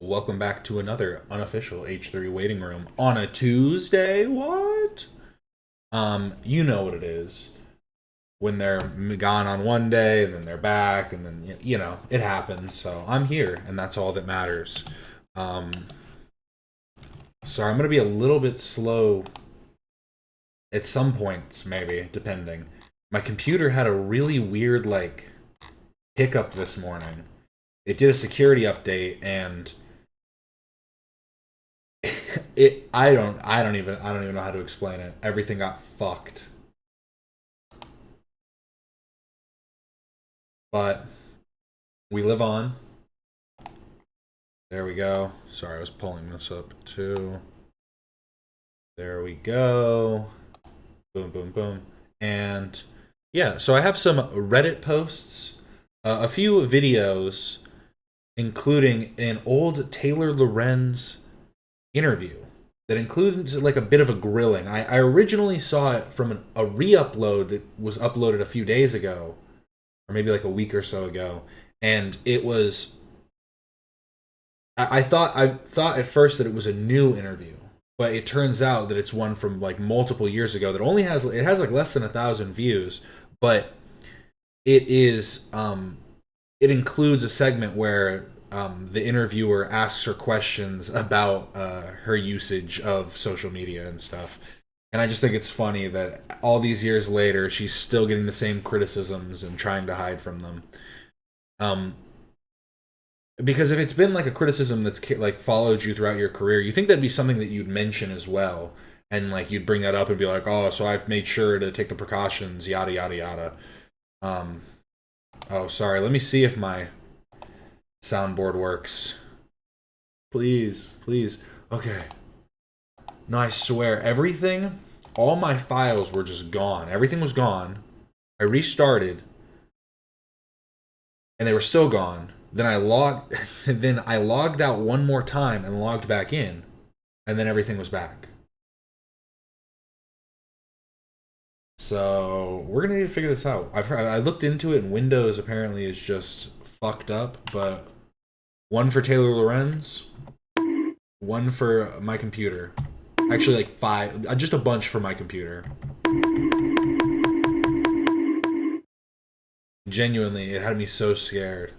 Welcome back to another unofficial H3 waiting room on a Tuesday. What? You know what it is. When they're gone on one day and then they're back and then it happens. So I'm here and that's all that matters. Um, sorry, I'm gonna be a little bit slow at some points, maybe depending. My computer had a really weird hiccup this morning. It did a security update and I don't even know how to explain it. Everything got fucked. But we live on. There we go. Sorry, I was pulling this up too. There we go. Boom, boom, boom. And yeah, so I have some Reddit posts, a few videos, including an old Taylor Lorenz interview that includes like a bit of a grilling. I originally saw it from a re-upload that was uploaded a few days ago, or maybe like a week or so ago, and it was. I thought at first that it was a new interview, but it turns out that it's one from like multiple years ago that only has like less than 1,000 views, but it is it includes a segment where the interviewer asks her questions about her usage of social media and stuff. And I just think it's funny that all these years later, she's still getting the same criticisms and trying to hide from them. Um, because if it's been like a criticism that's like followed you throughout your career, you think that'd be something that you'd mention as well, and like you'd bring that up and be like, "Oh, so I've made sure to take the precautions, yada yada yada." Um, oh, sorry. Let me see if my soundboard works. Please, please. Okay. No, I swear, everything, all my files were just gone. Everything was gone. I restarted, and they were still gone. Then I logged, then I logged out one more time and logged back in, and then everything was back. So we're gonna need to figure this out. I looked into it, and Windows apparently is just fucked up. But one for Taylor Lorenz, one for my computer. Actually, like five, just a bunch for my computer. Genuinely, it had me so scared.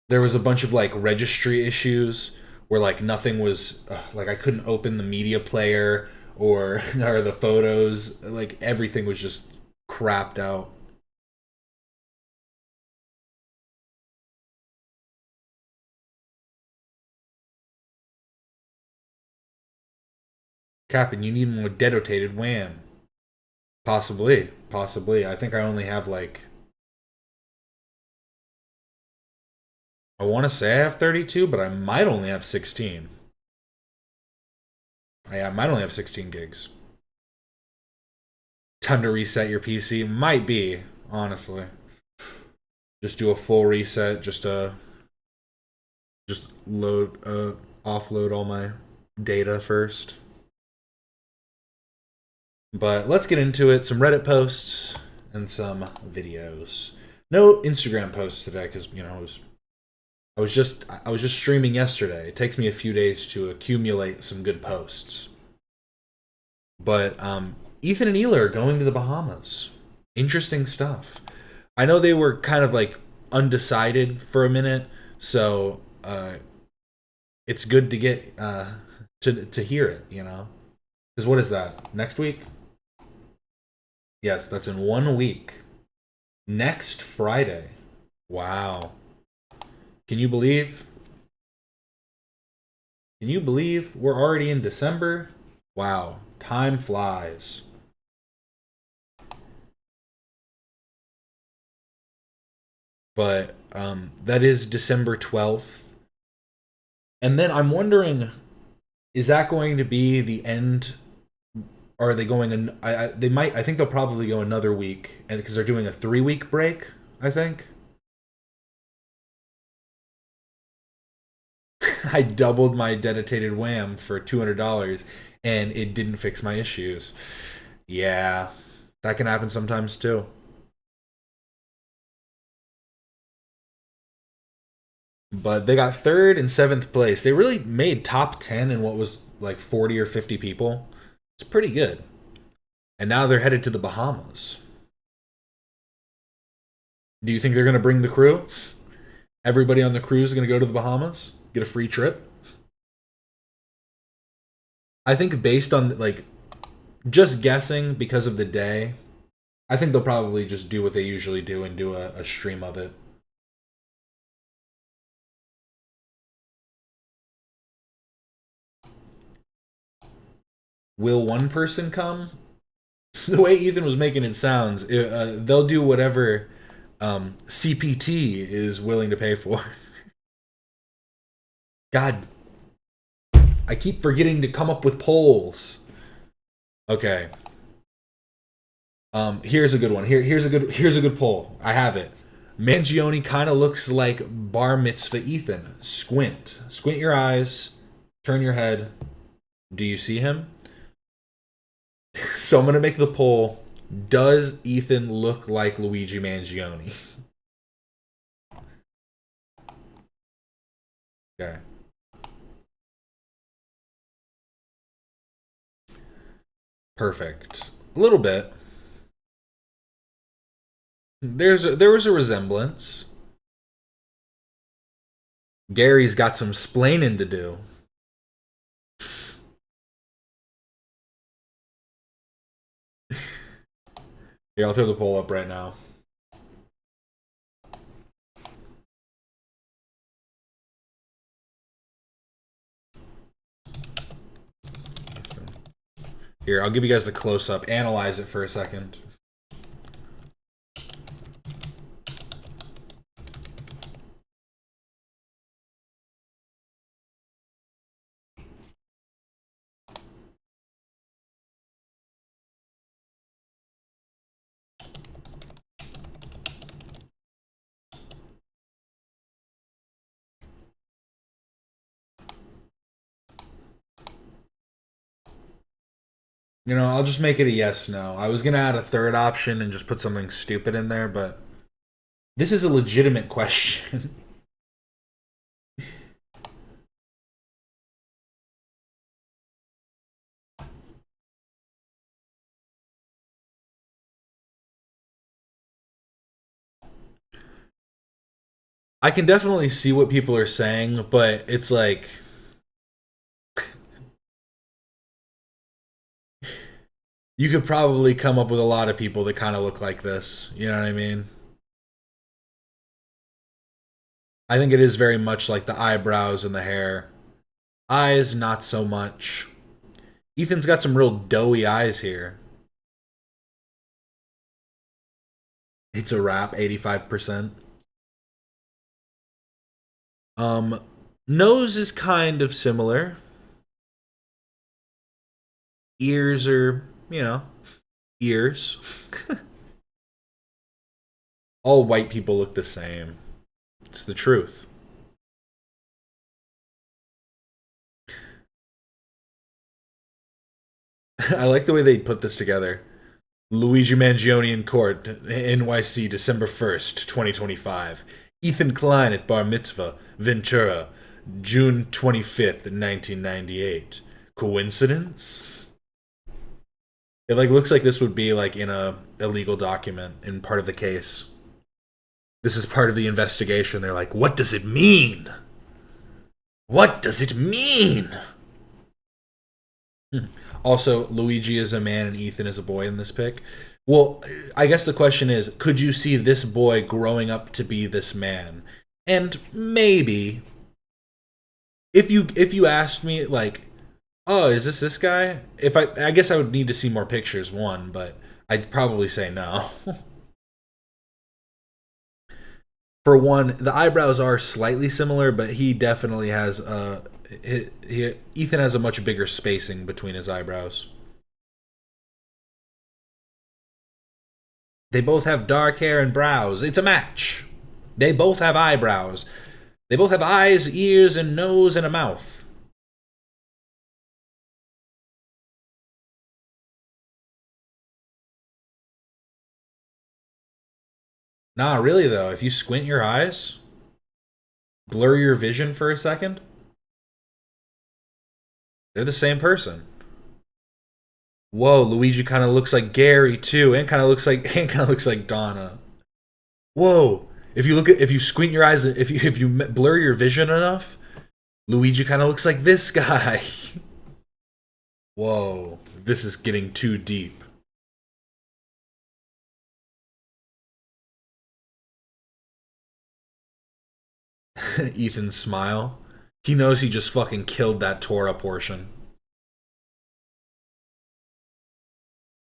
There was a bunch of like registry issues where like nothing was like I couldn't open the media player or or the photos. Like everything was just crapped out. Captain, you need more dedicated wham. Possibly, possibly. I think I only have like I want to say I have 32, but I might only have 16. I might only have 16 gigs. Time to reset your PC might be, honestly. Just do a full reset, just load offload all my data first. But let's get into it. Some Reddit posts and some videos. No Instagram posts today because I was just streaming yesterday. It takes me a few days to accumulate some good posts. But Ethan and Ela are going to the Bahamas. Interesting stuff. I know they were kind of like undecided for a minute, so it's good to get to hear it. Because what is that? Next week? Yes, that's in 1 week. Next Friday. Wow. Can you believe? Can you believe we're already in December? Wow. Time flies. But that is December 12th. And then I'm wondering, is that going to be the end? Or are they going? They might. I think they'll probably go another week, and because they're doing a 3 week break. I think I doubled my dedicated wham for $200, and it didn't fix my issues. Yeah, that can happen sometimes too. But they got third and seventh place. They really made top 10 in what was like 40 or 50 people. It's pretty good. And now they're headed to the Bahamas. Do you think they're going to bring the crew? Everybody on the cruise is going to go to the Bahamas? Get a free trip? I think based on like just guessing because of the day, I think they'll probably just do what they usually do and do a stream of it. Will one person come? The way Ethan was making it sounds, they'll do whatever CPT is willing to pay for. God, I keep forgetting to come up with polls. Okay. Here's a good one. Here's a good poll. I have it. Mangione kind of looks like bar mitzvah Ethan. Squint your eyes. Turn your head. Do you see him? So I'm gonna make the poll. Does Ethan look like Luigi Mangione? Okay. Perfect. A little bit. There was a resemblance. Gary's got some splaining to do. Here, I'll throw the poll up right now. Here, I'll give you guys the close up. Analyze it for a second. You know, I'll just make it a yes no. I was gonna add a third option and just put something stupid in there, but this is a legitimate question. I can definitely see what people are saying, but it's like you could probably come up with a lot of people that kind of look like this. You know what I mean? I think it is very much like the eyebrows and the hair. Eyes, not so much. Ethan's got some real doughy eyes here. It's a wrap, 85%. Um, Nose is kind of similar. Ears are, ears. All white people look the same. It's the truth. I like the way they put this together. Luigi Mangione in court, NYC, December 1st, 2025. Ethan Klein at Bar Mitzvah, Ventura, June 25th, 1998. Coincidence? It looks like this would be like in a illegal document in part of the case. This is part of the investigation. They're like, what does it mean? What does it mean? Also, Luigi is a man and Ethan is a boy in this pic. Well, I guess the question is, could you see this boy growing up to be this man? And maybe if you asked me like, oh, is this guy? If I guess I would need to see more pictures, one, but I'd probably say no. For one, the eyebrows are slightly similar, but he definitely has Ethan has a much bigger spacing between his eyebrows. They both have dark hair and brows. It's a match. They both have eyebrows. They both have eyes, ears, and nose and a mouth. Nah, really though, if you squint your eyes, Blur your vision for a second. They're the same person. Whoa, Luigi kind of looks like Gary too, and kind of looks like Donna. Whoa, if you squint your eyes, if you blur your vision enough, Luigi kind of looks like this guy. Whoa, this is getting too deep. Ethan's smile. He knows he just fucking killed that Torah portion.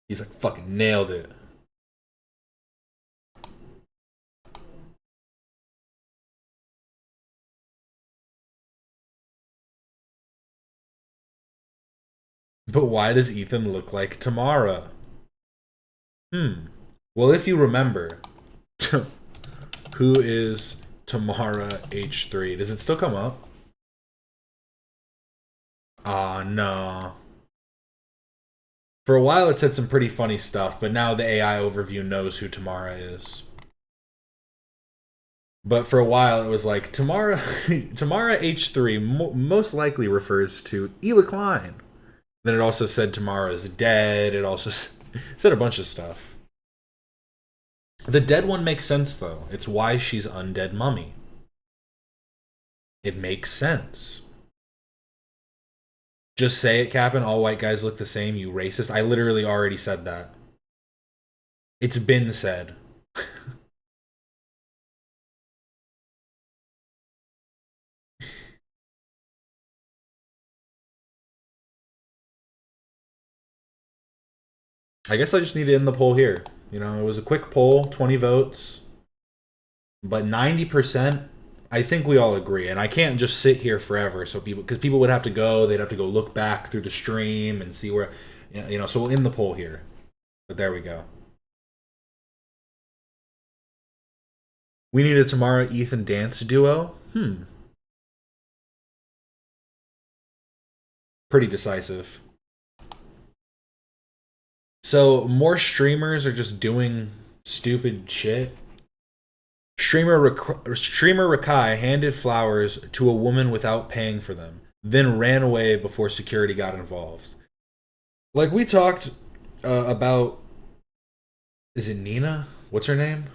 He's like, fucking nailed it. But why does Ethan look like Tamara? Well, if you remember, who is Tamara H3? Does it still come up? Ah, no. For a while it said some pretty funny stuff, but now the AI overview knows who Tamara is. But for a while it was like, Tamara H3 most likely refers to Ela Klein. Then it also said Tamara is dead. It also said a bunch of stuff. The dead one makes sense, though. It's why she's Undead Mummy. It makes sense. Just say it, Captain. All white guys look the same, you racist. I literally already said that. It's been said. I guess I just need to end the poll here. You know, it was a quick poll, 20 votes. But 90%, I think we all agree. And I can't just sit here forever. So because people would have to go, they'd have to go look back through the stream and see where, you know, so we'll end the poll here. But there we go. We need a Tamara Ethan dance duo? Pretty decisive. So more streamers are just doing stupid shit. Streamer Rakai handed flowers to a woman without paying for them, then ran away before security got involved. Like we talked about, is it Nina? What's her name?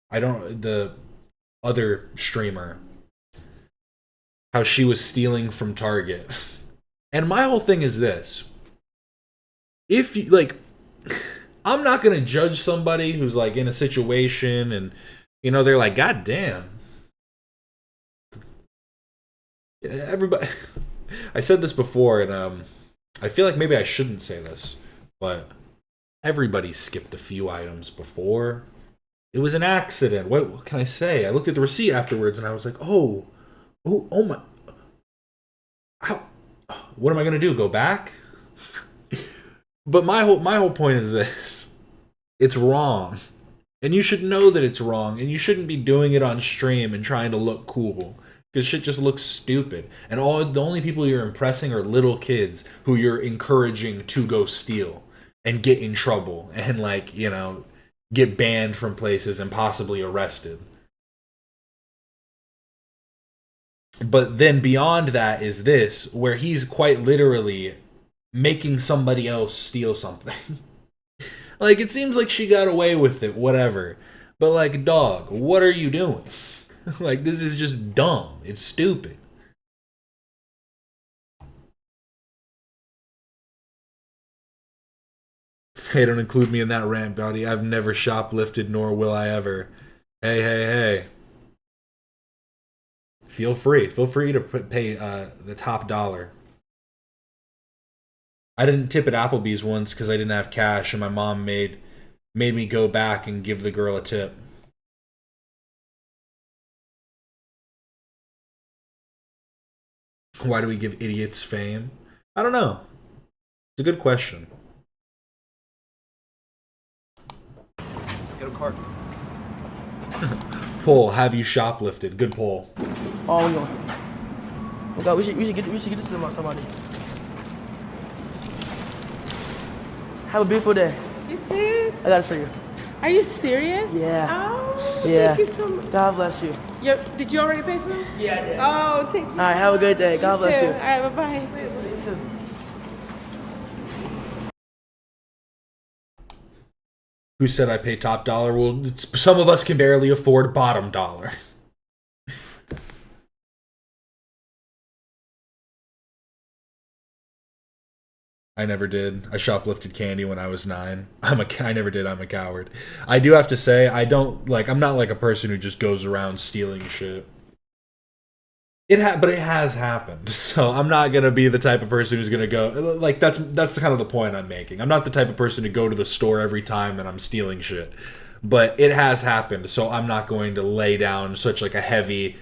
The other streamer. How she was stealing from Target. And my whole thing is this. If you, like, I'm not going to judge somebody who's, like, in a situation and, you know, they're like, God damn. Everybody, I said this before, and I feel like maybe I shouldn't say this, but everybody skipped a few items before. It was an accident. What can I say? I looked at the receipt afterwards, and I was like, oh my. How? What am I going to do? Go back? But my whole point is this. It's wrong. And you should know that it's wrong. And you shouldn't be doing it on stream and trying to look cool. Because shit just looks stupid. And the only people you're impressing are little kids who you're encouraging to go steal. And get in trouble. And, like, you know, get banned from places and possibly arrested. But then beyond that is this. Where he's quite literally making somebody else steal something. Like, it seems like she got away with it, whatever. But, like, dog, what are you doing? Like, this is just dumb. It's stupid. Hey, don't include me in that rant, buddy. I've never shoplifted, nor will I ever. Hey. Feel free to pay the top dollar. I didn't tip at Applebee's once because I didn't have cash, and my mom made me go back and give the girl a tip. Why do we give idiots fame? I don't know. It's a good question. Get a cart. Poll, have you shoplifted? Good poll. Oh, no. Oh God, we should get this to somebody. Have a beautiful day. You too. I got it for you. Are you serious? Yeah. Oh, Yeah. thank you so much. God bless you. Did you already pay for it? Yeah, I did. Oh, thank you. All right, have a good day. God bless you. All right, bye-bye. Who said I pay top dollar? Well, some of us can barely afford bottom dollar. I never did. I shoplifted candy when I was 9. I never did. I'm a coward. I do have to say, I'm not like a person who just goes around stealing shit. But it has happened. So I'm not gonna be the type of person who's gonna go like that's kind of the point I'm making. I'm not the type of person to go to the store every time and I'm stealing shit. But it has happened, so I'm not going to lay down such like a heavy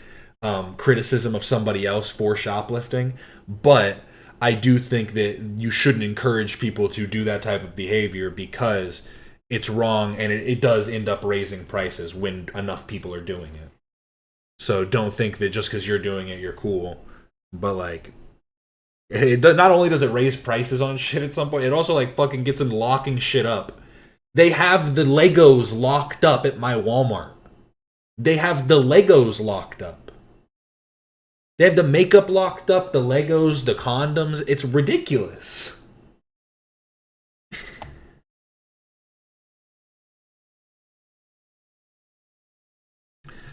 criticism of somebody else for shoplifting. But I do think that you shouldn't encourage people to do that type of behavior because it's wrong and it does end up raising prices when enough people are doing it. So don't think that just because you're doing it, you're cool. But like, not only does it raise prices on shit at some point, it also like fucking gets them locking shit up. They have the Legos locked up at my Walmart. They have the Legos locked up. They have the makeup locked up, the Legos, the condoms. It's ridiculous.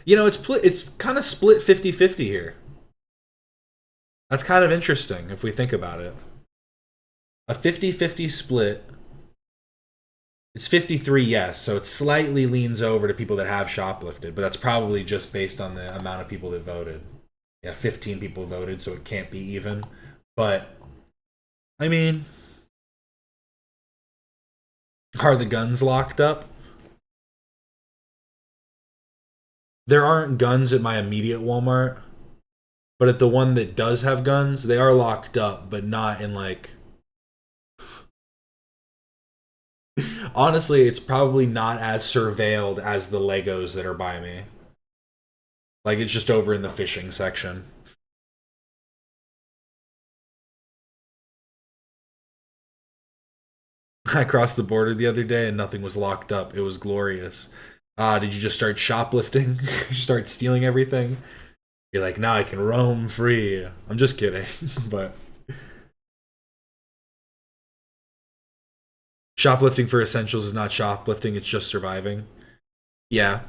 You know, it's kind of split 50-50 here. That's kind of interesting if we think about it. A 50-50 split. It's 53 yes, so it slightly leans over to people that have shoplifted, but that's probably just based on the amount of people that voted. Yeah, 15 people voted, so it can't be even. But, I mean, are the guns locked up? There aren't guns at my immediate Walmart, but at the one that does have guns, they are locked up, but not in like... Honestly, it's probably not as surveilled as the Legos that are by me. Like, it's just over in the fishing section. I crossed the border the other day and nothing was locked up. It was glorious. Did you just start shoplifting? Start stealing everything? You're like, now I can roam free. I'm just kidding, but shoplifting for essentials is not shoplifting, it's just surviving. Yeah.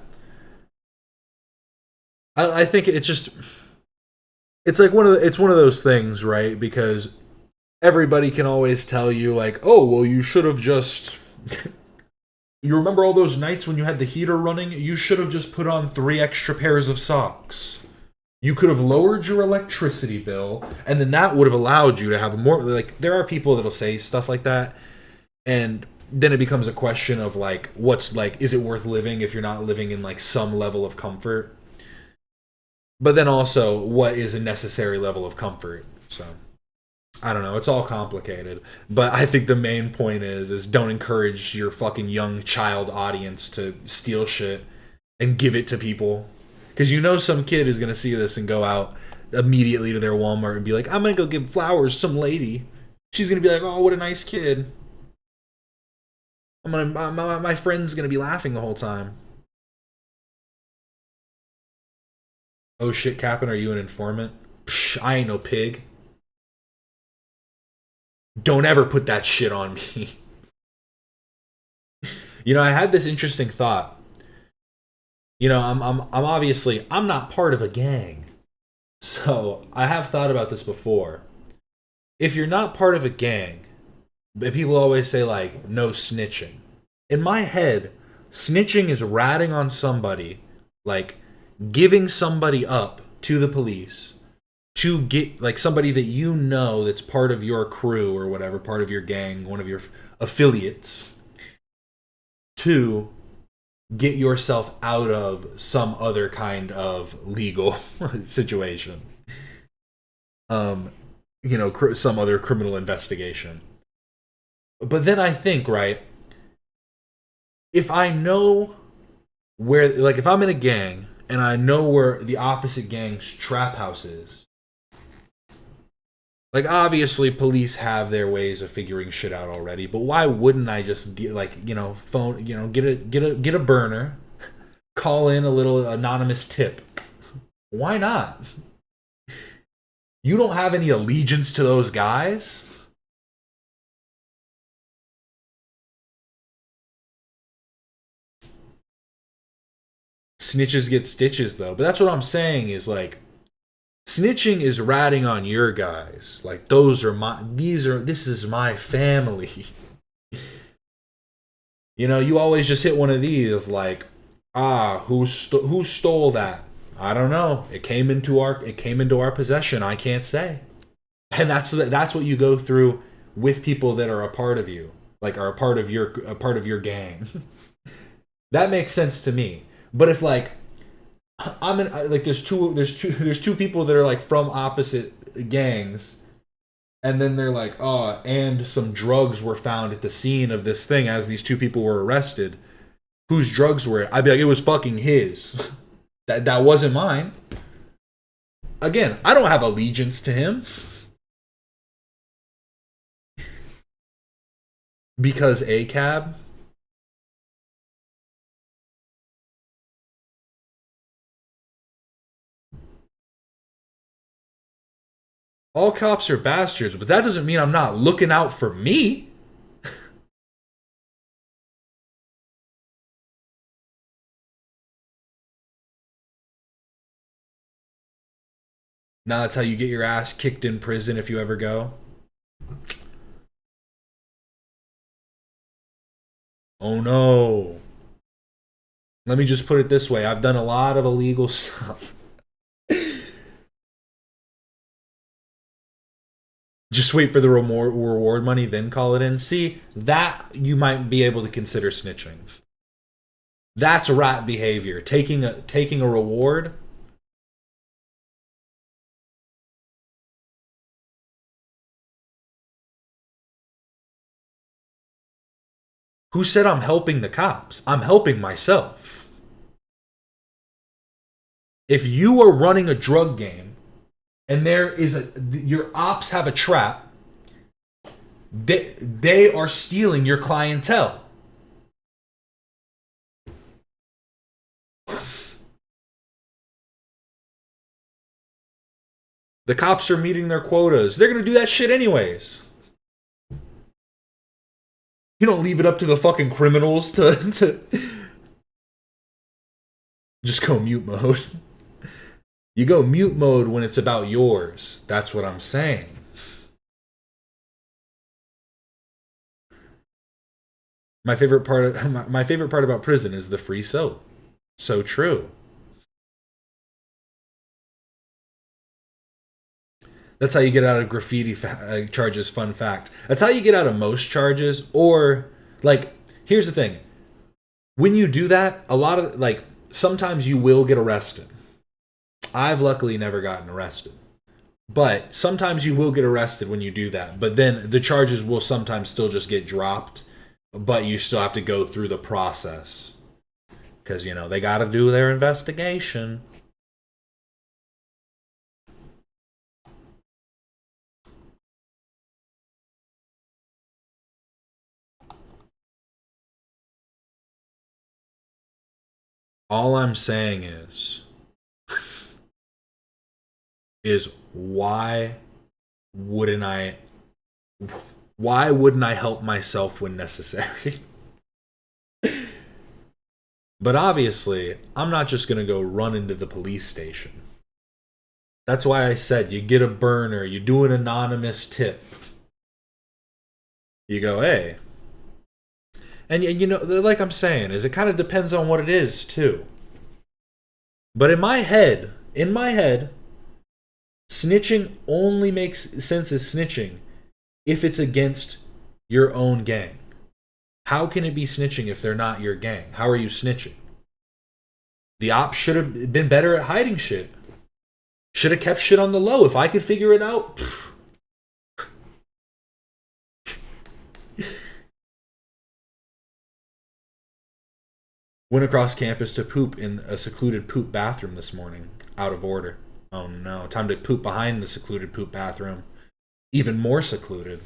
I think it's just it's like it's one of those things, right? Because everybody can always tell you like, "Oh, well you should have just you remember all those nights when you had the heater running? You should have just put on 3 extra pairs of socks. You could have lowered your electricity bill, and then that would have allowed you to have more." Like, there are people that'll say stuff like that, and then it becomes a question of like, what's like, is it worth living if you're not living in like some level of comfort? But then also, what is a necessary level of comfort? So, I don't know. It's all complicated. But I think the main point is don't encourage your fucking young child audience to steal shit and give it to people. Because you know some kid is going to see this and go out immediately to their Walmart and be like, I'm going to go give flowers to some lady. She's going to be like, oh, what a nice kid. My friend's going to be laughing the whole time. Oh shit, Captain, are you an informant? Psh, I ain't no pig. Don't ever put that shit on me. You know, I had this interesting thought. You know, I'm obviously I'm not part of a gang. So, I have thought about this before. If you're not part of a gang, people always say like no snitching. In my head, snitching is ratting on somebody, like giving somebody up to the police to get like somebody that you know that's part of your crew or whatever, part of your gang, one of your affiliates, to get yourself out of some other kind of legal situation. You know, some other criminal investigation. But then I think, right, if I know where, like, if I'm in a gang and I know where the opposite gang's trap house is, Like, obviously, police have their ways of figuring shit out already, but why wouldn't I just get, like, phone, get a burner, call in a little anonymous tip? Why not? You don't have any allegiance to those guys? Snitches get stitches, though. But that's what I'm saying is, like, snitching is ratting on your guys. Like, this is my family. You always just hit one of these, like, who stole that? I don't know. It came into our possession. I can't say. And that's what you go through with people that are a part of you, like are a part of your gang. That makes sense to me. But if, like, there's two people that are, like, from opposite gangs, and then they're like, oh, and some drugs were found at the scene of this thing as these two people were arrested. Whose drugs were it? I'd be like, it was fucking his. That wasn't mine. Again, I don't have allegiance to him. Because ACAB. All cops are bastards, but that doesn't mean I'm not looking out for me. Now that's how you get your ass kicked in prison if you ever go. Oh no. Let me just put it this way. I've done a lot of illegal stuff. Just wait for the reward money, then call it in. See, that you might be able to consider snitching. That's rat behavior. Taking a reward. Who said I'm helping the cops? I'm helping myself. If you are running a drug game and your ops have a trap, they are stealing your clientele. The cops are meeting their quotas. They're going to do that shit anyways. You don't leave it up to the fucking criminals to just go mute mode. You go mute mode when it's about yours. That's what I'm saying. My favorite part about prison is the free soap. So true. That's how you get out of graffiti charges, fun fact. That's how you get out of most charges. Or, like, here's the thing. When you do that, sometimes you will get arrested. I've luckily never gotten arrested. But sometimes you will get arrested when you do that. But then the charges will sometimes still just get dropped. But you still have to go through the process. Because, they got to do their investigation. All I'm saying is why wouldn't I help myself when necessary? But obviously, I'm not just going to go run into the police station. That's why I said you get a burner, you do an anonymous tip. You go, hey. And like I'm saying, is it kind of depends on what it is too. But in my head, snitching only makes sense as snitching if it's against your own gang. How can it be snitching if they're not your gang? How are you snitching? The ops should have been better at hiding shit. Should have kept shit on the low. If I could figure it out. Went across campus to poop in a secluded poop bathroom this morning. Out of order. Oh no. Time to poop behind the secluded poop bathroom. even more secluded.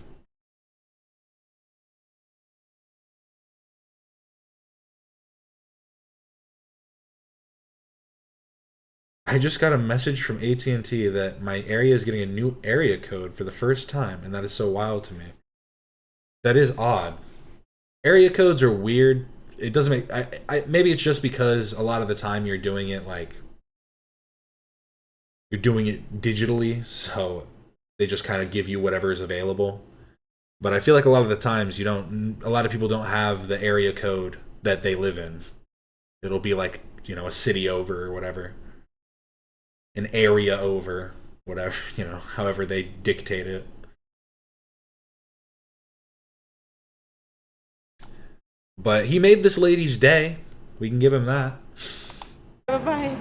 I just got a message from AT&T that my area is getting a new area code for the first time, and that is so wild to me. That is odd. Area codes are weird. It doesn't make... maybe it's just because a lot of the time you're doing it you're doing it digitally, so they just kind of give you whatever is available. But I feel like a lot of the times a lot of people don't have the area code that they live in. It'll be like, a city over or whatever. An area over, whatever, however they dictate it. But he made this lady's day. We can give him that. Bye-bye.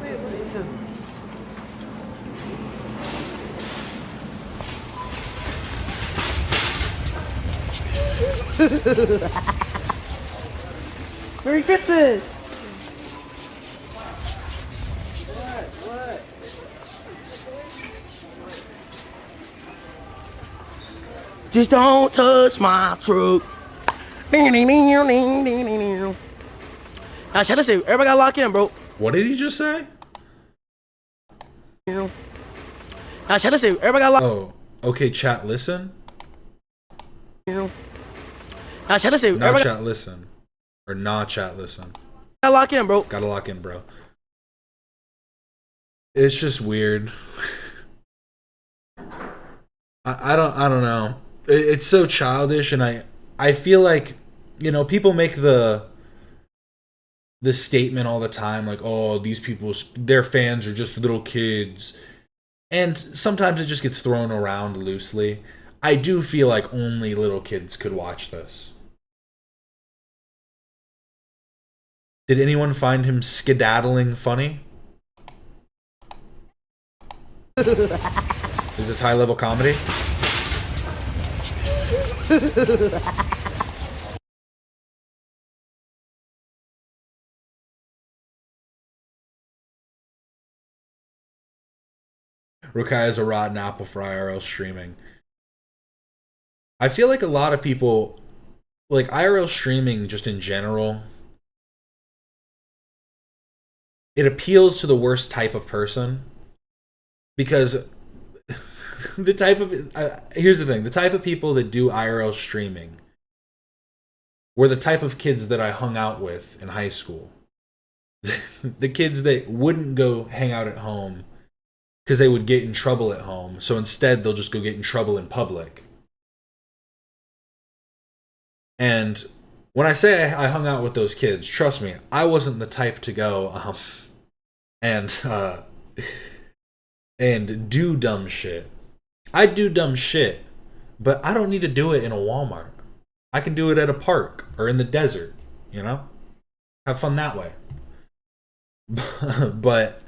Merry Christmas. Just don't touch my truck. Now, shut up, everybody got locked in, bro. What did he just say? Now, shut up, everybody got locked. Oh, okay, chat, listen. Now, shut up, Not everybody chat, listen. Or not chat, listen. got locked in, bro. Gotta lock in, bro. It's just weird. I don't know. It's so childish, and I feel like, people make the statement all the time, like, oh, these people, their fans are just little kids. And sometimes it just gets thrown around loosely. I do feel like only little kids could watch this. Did anyone find him skedaddling funny? Is this high-level comedy? Rukai is a rotten apple for IRL streaming. I feel like a lot of people, like IRL streaming just in general, it appeals to the worst type of person. Because the type of... here's the thing. The type of people that do IRL streaming were the type of kids that I hung out with in high school. The kids that wouldn't go hang out at home because they would get in trouble at home. So instead, they'll just go get in trouble in public. And when I say I hung out with those kids, trust me, I wasn't the type to go and do dumb shit. I do dumb shit, but I don't need to do it in a Walmart. I can do it at a park or in the desert, Have fun that way. But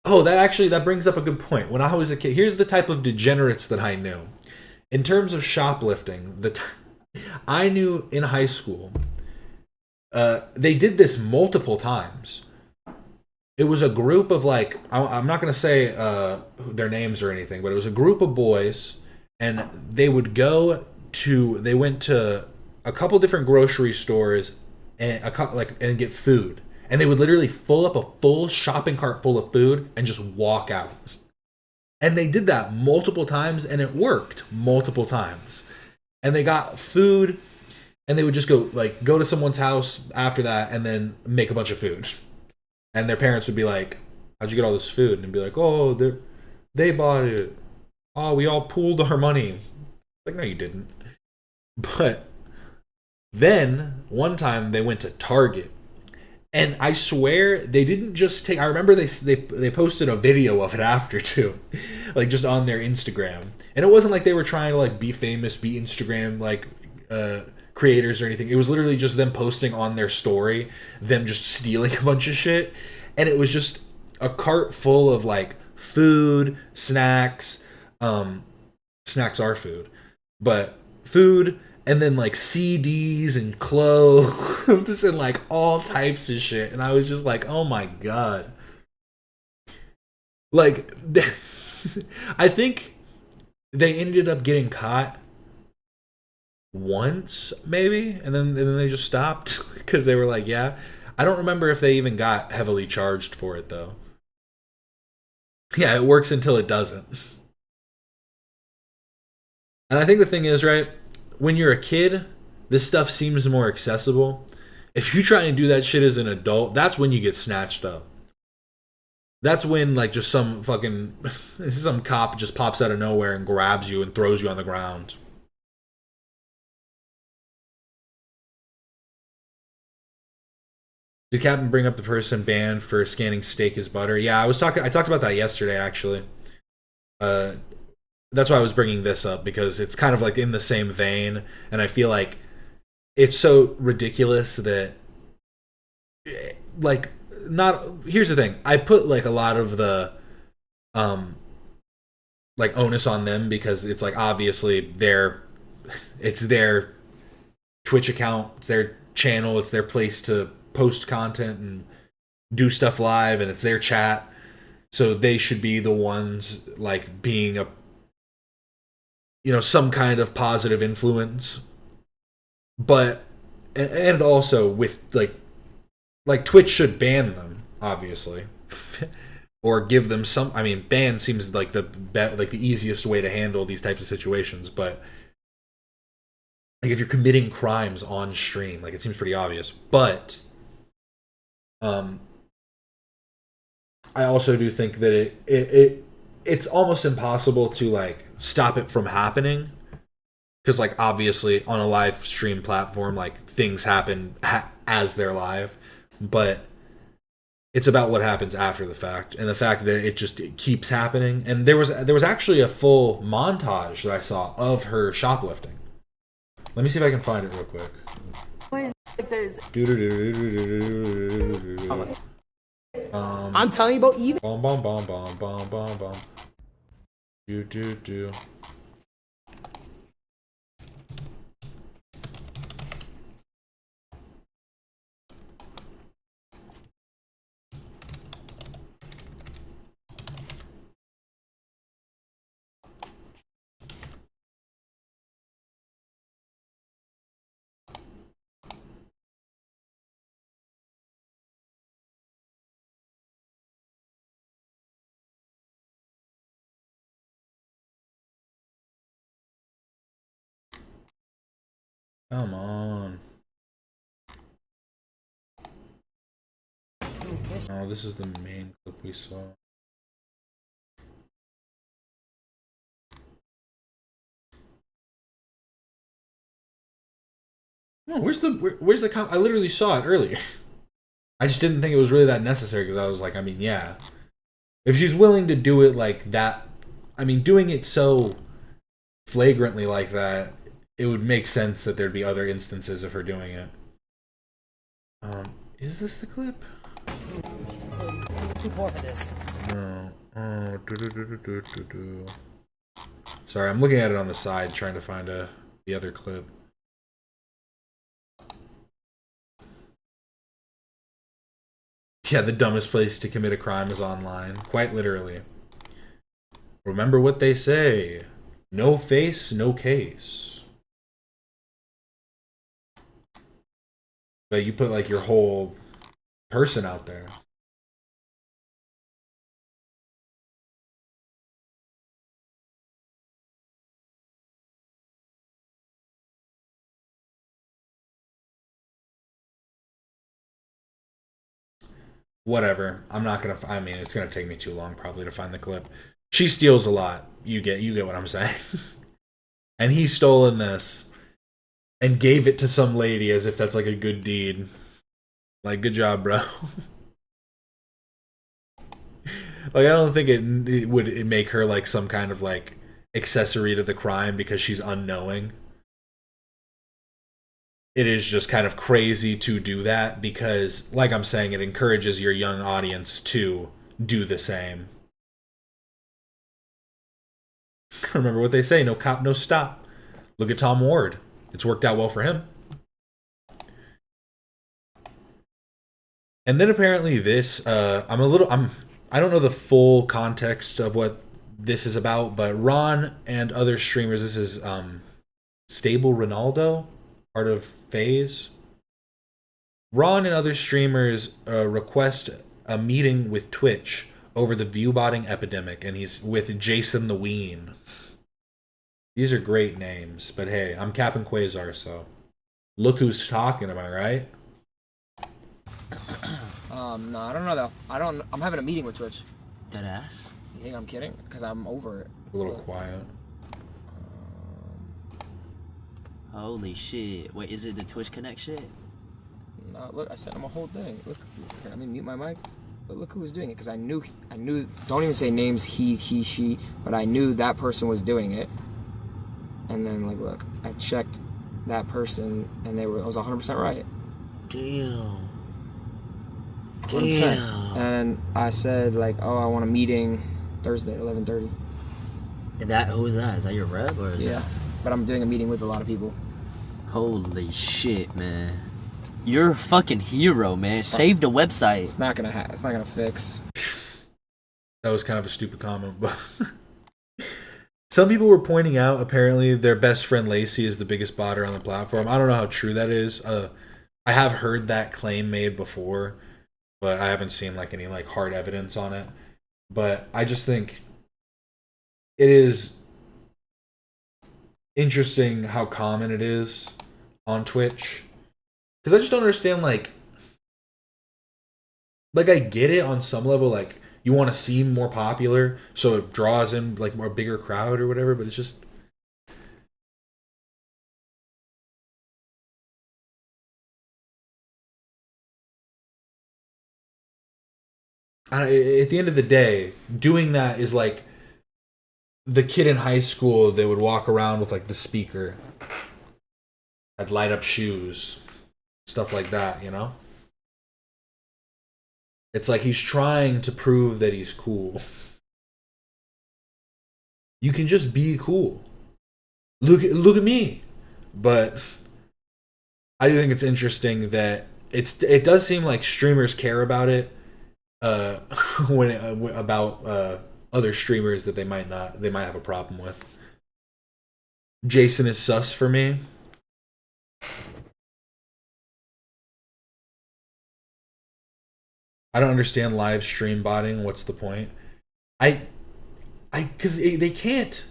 that brings up a good point. When I was a kid, here's the type of degenerates that I knew. In terms of shoplifting, I knew in high school, they did this multiple times. It was a group of I'm not going to say their names or anything, but it was a group of boys, and they went to a couple different grocery stores and get food. And they would literally fill up a full shopping cart full of food and just walk out. And they did that multiple times, and it worked multiple times. And they got food, and they would just go to someone's house after that and then make a bunch of food. And their parents would be like, how'd you get all this food? And be like, oh, they bought it. Oh, we all pooled our money. Like, no, you didn't. But then one time they went to Target. And I swear they didn't just take... I remember they posted a video of it after, too. Just on their Instagram. And it wasn't like they were trying to, be famous, be Instagram, creators or anything. It was literally just them posting on their story, them just stealing a bunch of shit. And it was just a cart full of, food, snacks. Snacks are food. But food... And then CDs and clothes and all types of shit. And I was just like, oh my God. I think they ended up getting caught once, maybe, and then they just stopped because they were like, yeah. I don't remember if they even got heavily charged for it though. Yeah, it works until it doesn't. And I think the thing is, right, when you're a kid, this stuff seems more accessible. If you try and do that shit as an adult, that's when you get snatched up. That's when, like, just some fucking some cop just pops out of nowhere and grabs you and throws you on the ground. Did Captain bring up the person banned for scanning steak as butter? Yeah, I talked about that yesterday, actually. That's why I was bringing this up, because it's kind of like in the same vein, and I feel like it's so ridiculous that, like, not. Here's the thing: I put like a lot of the, like, onus on them, because it's like obviously it's their Twitch account, it's their channel, it's their place to post content and do stuff live, and it's their chat, so they should be the ones like being a, some kind of positive influence. But and also with like Twitch should ban them, obviously. Or give them some. I mean, ban seems like the easiest way to handle these types of situations, but like if you're committing crimes on stream, like, it seems pretty obvious. But I also do think that it's almost impossible to like stop it from happening, because like obviously on a live stream platform, like, things happen as they're live, but it's about what happens after the fact, and the fact that it keeps happening. And there was actually a full montage that I saw of her shoplifting. Let me see if I can find it real quick. I'm telling you about eBay. Bom bom bom bom bom bom bom. Do. Come on. Oh, this is the main clip we saw. No, where's the cop? I literally saw it earlier. I just didn't think it was really that necessary, because I was like, I mean, yeah. If she's willing to do it like that, I mean, doing it so flagrantly like that, it would make sense that there'd be other instances of her doing it. Is this the clip? Too poor for this. No. Sorry, I'm looking at it on the side, trying to find the other clip. Yeah, the dumbest place to commit a crime is online. Quite literally. Remember what they say. No face, no case. But you put like your whole person out there. Whatever. I'm not gonna. I mean, it's gonna take me too long probably to find the clip. She steals a lot. You get what I'm saying. And he's stolen this and gave it to some lady as if that's like a good deed. Like, good job, bro. Like, I don't think it would make her like some kind of like accessory to the crime because she's unknowing. It is just kind of crazy to do that because, like I'm saying, it encourages your young audience to do the same. Remember what they say, no cop, no stop. Look at Tom Ward. It's worked out well for him. And then apparently this, I don't know the full context of what this is about, but Ron and other streamers, this is Stable Ronaldo, part of FaZe. Ron and other streamers request a meeting with Twitch over the viewbotting epidemic, and he's with Jason the Ween. These are great names, but hey, I'm Captain Quasar, so look who's talking, am I right? No, I don't know though. I'm having a meeting with Twitch. Dead ass. You think I'm kidding? Because I'm over it. A little quiet. Holy shit. Wait, is it the Twitch Connect shit? No, look, I sent him a whole thing. Look, let me mute my mic. But look who was doing it, because I knew, don't even say names, he, she, but I knew that person was doing it. And then, like, look, I checked that person, and it was 100% right. Damn. 100%. And I said, like, oh, I want a meeting Thursday at 11:30. And who is that? Is that your rep, or is Yeah, but I'm doing a meeting with a lot of people. Holy shit, man. You're a fucking hero, man. Save the website. It's not gonna fix. That was kind of a stupid comment, but some people were pointing out apparently their best friend Lacey is the biggest botter on the platform. I don't know how true that is. I have heard that claim made before, but I haven't seen like any like hard evidence on it. But I just think it is interesting how common it is on Twitch. Because I just don't understand, like I get it on some level, like, you want to seem more popular, so it draws in, like, more bigger crowd or whatever, but it's just... At the end of the day, doing that is like the kid in high school that would walk around with, like, the speaker. I'd light up shoes. Stuff like that, you know? It's like he's trying to prove that he's cool. You can just be cool. Look at me. But I do think it's interesting that it does seem like streamers care about it about other streamers that they might have a problem with. Jason is sus for me. I don't understand live stream botting. What's the point? Because they can't.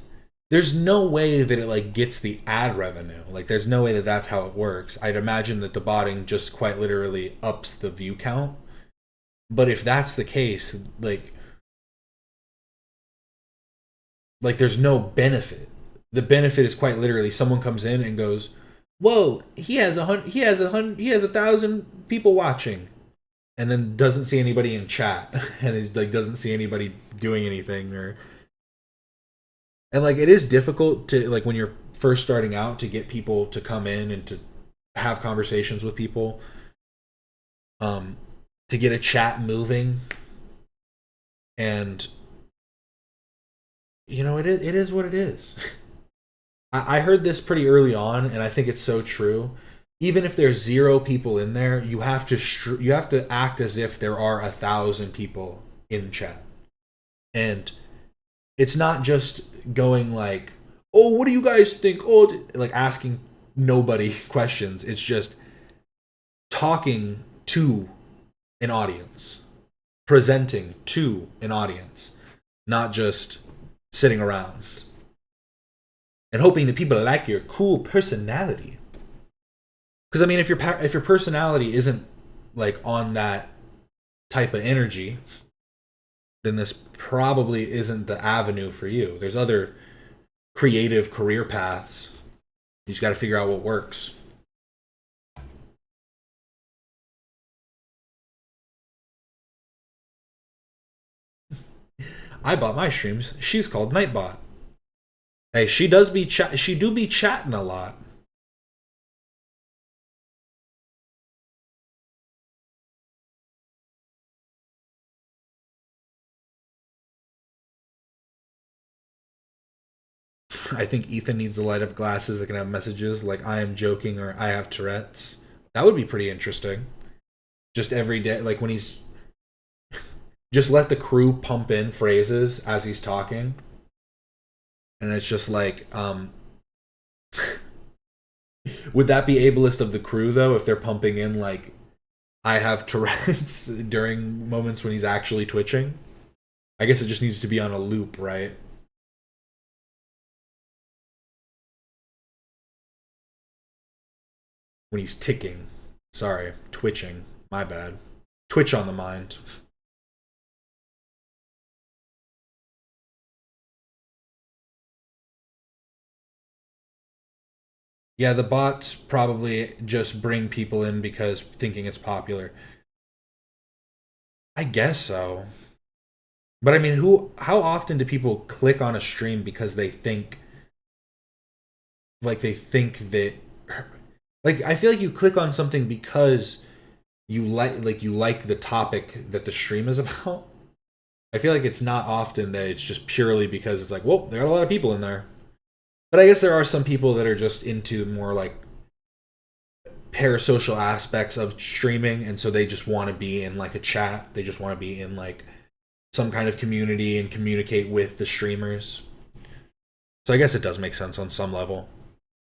There's no way that it like gets the ad revenue. Like, there's no way that that's how it works. I'd imagine that the botting just quite literally ups the view count. But if that's the case, like there's no benefit. The benefit is quite literally someone comes in and goes, "Whoa, he has 1,000 people watching." And then doesn't see anybody in chat, and it, like, doesn't see anybody doing anything, and like, it is difficult to, like, when you're first starting out, to get people to come in and to have conversations with people, to get a chat moving, and you know, it is what it is. I heard this pretty early on, and I think it's so true. Even if there's 0 people in there, you have to act as if there are 1,000 people in chat. And it's not just going like, "Oh, what do you guys think?" Oh, like asking nobody questions. It's just talking to an audience, presenting to an audience, not just sitting around and hoping that people like your cool personality. Because I mean, if your personality isn't like on that type of energy, then this probably isn't the avenue for you. There's other creative career paths. You just got to figure out what works. I bought my streams. She's called Nightbot. Hey, she do be chatting a lot. I think Ethan needs to light up glasses that can have messages like "I am joking" or "I have Tourette's." That would be pretty interesting. Just every day, like when he's just let the crew pump in phrases as he's talking. And it's just like, would that be ableist of the crew though if they're pumping in like I have Tourette's during moments when he's actually twitching? I guess it just needs to be on a loop, right? When he's ticking. Sorry, twitching. My bad. Twitch on the mind. Yeah, the bots probably just bring people in because thinking it's popular. I guess so. But I mean, how often do people click on a stream because they think that like I feel like you click on something because you like the topic that the stream is about. I feel like it's not often that it's just purely because it's like, well, there are a lot of people in there. But I guess there are some people that are just into more like parasocial aspects of streaming, and so they just want to be in like a chat. They just want to be in like some kind of community and communicate with the streamers. So I guess it does make sense on some level.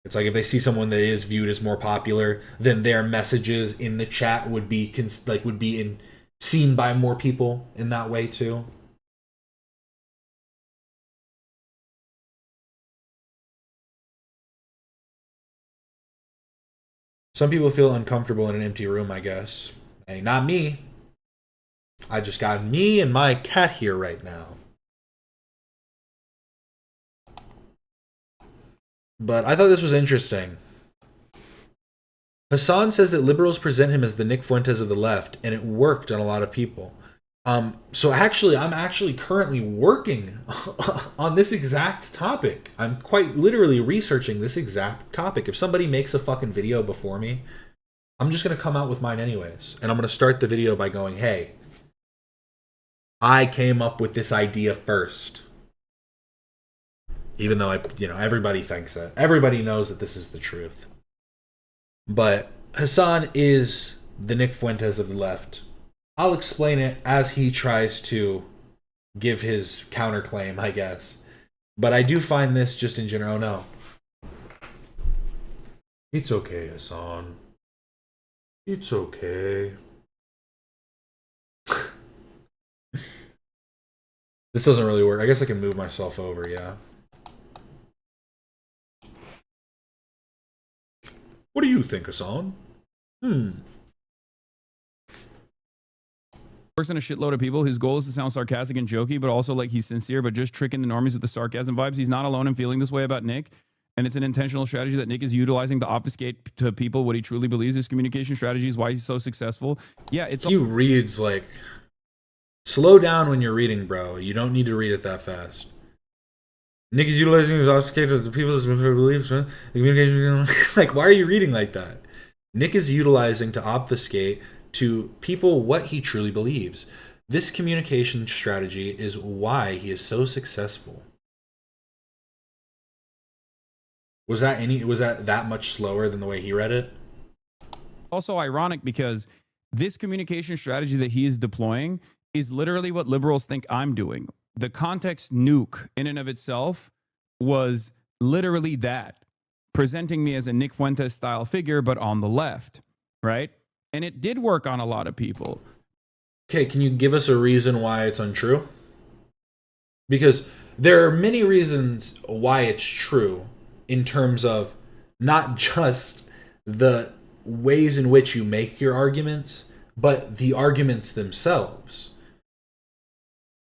It's like if they see someone that is viewed as more popular, then their messages in the chat would be seen by more people in that way too. Some people feel uncomfortable in an empty room, I guess. Hey, not me. I just got me and my cat here right now. But I thought this was interesting. Hassan says that liberals present him as the Nick Fuentes of the left, and it worked on a lot of people. So actually, I'm actually currently working on this exact topic. I'm quite literally researching this exact topic. If somebody makes a fucking video before me, I'm just going to come out with mine anyways. And I'm going to start the video by going, hey, I came up with this idea first. Even though everybody thinks it. Everybody knows that this is the truth. But Hassan is the Nick Fuentes of the left. I'll explain it as he tries to give his counterclaim, I guess. But I do find this just in general, no. It's okay, Hassan. It's okay. This doesn't really work. I guess I can move myself over, yeah. What do you think, Hassan? Works on a shitload of people. His goal is to sound sarcastic and jokey, but also like he's sincere, but just tricking the normies with the sarcasm vibes. He's not alone in feeling this way about Nick, and it's an intentional strategy that Nick is utilizing to obfuscate to people what he truly believes. His communication strategy is why he's so successful. Yeah, it's he reads like slow down when you're reading, bro. You don't need to read it that fast. Nick is utilizing his obfuscated the people's beliefs. The communication, like, why are you reading like that? Nick is utilizing to obfuscate to people what he truly believes. This communication strategy is why he is so successful. Was that much slower than the way he read it? also ironic because this communication strategy that he is deploying is literally what liberals think I'm doing. The context nuke in and of itself was literally that, presenting me as a Nick Fuentes style figure, but on the left, right? And it did work on a lot of people. Okay, can you give us a reason why it's untrue? Because there are many reasons why it's true in terms of not just the ways in which you make your arguments, but the arguments themselves.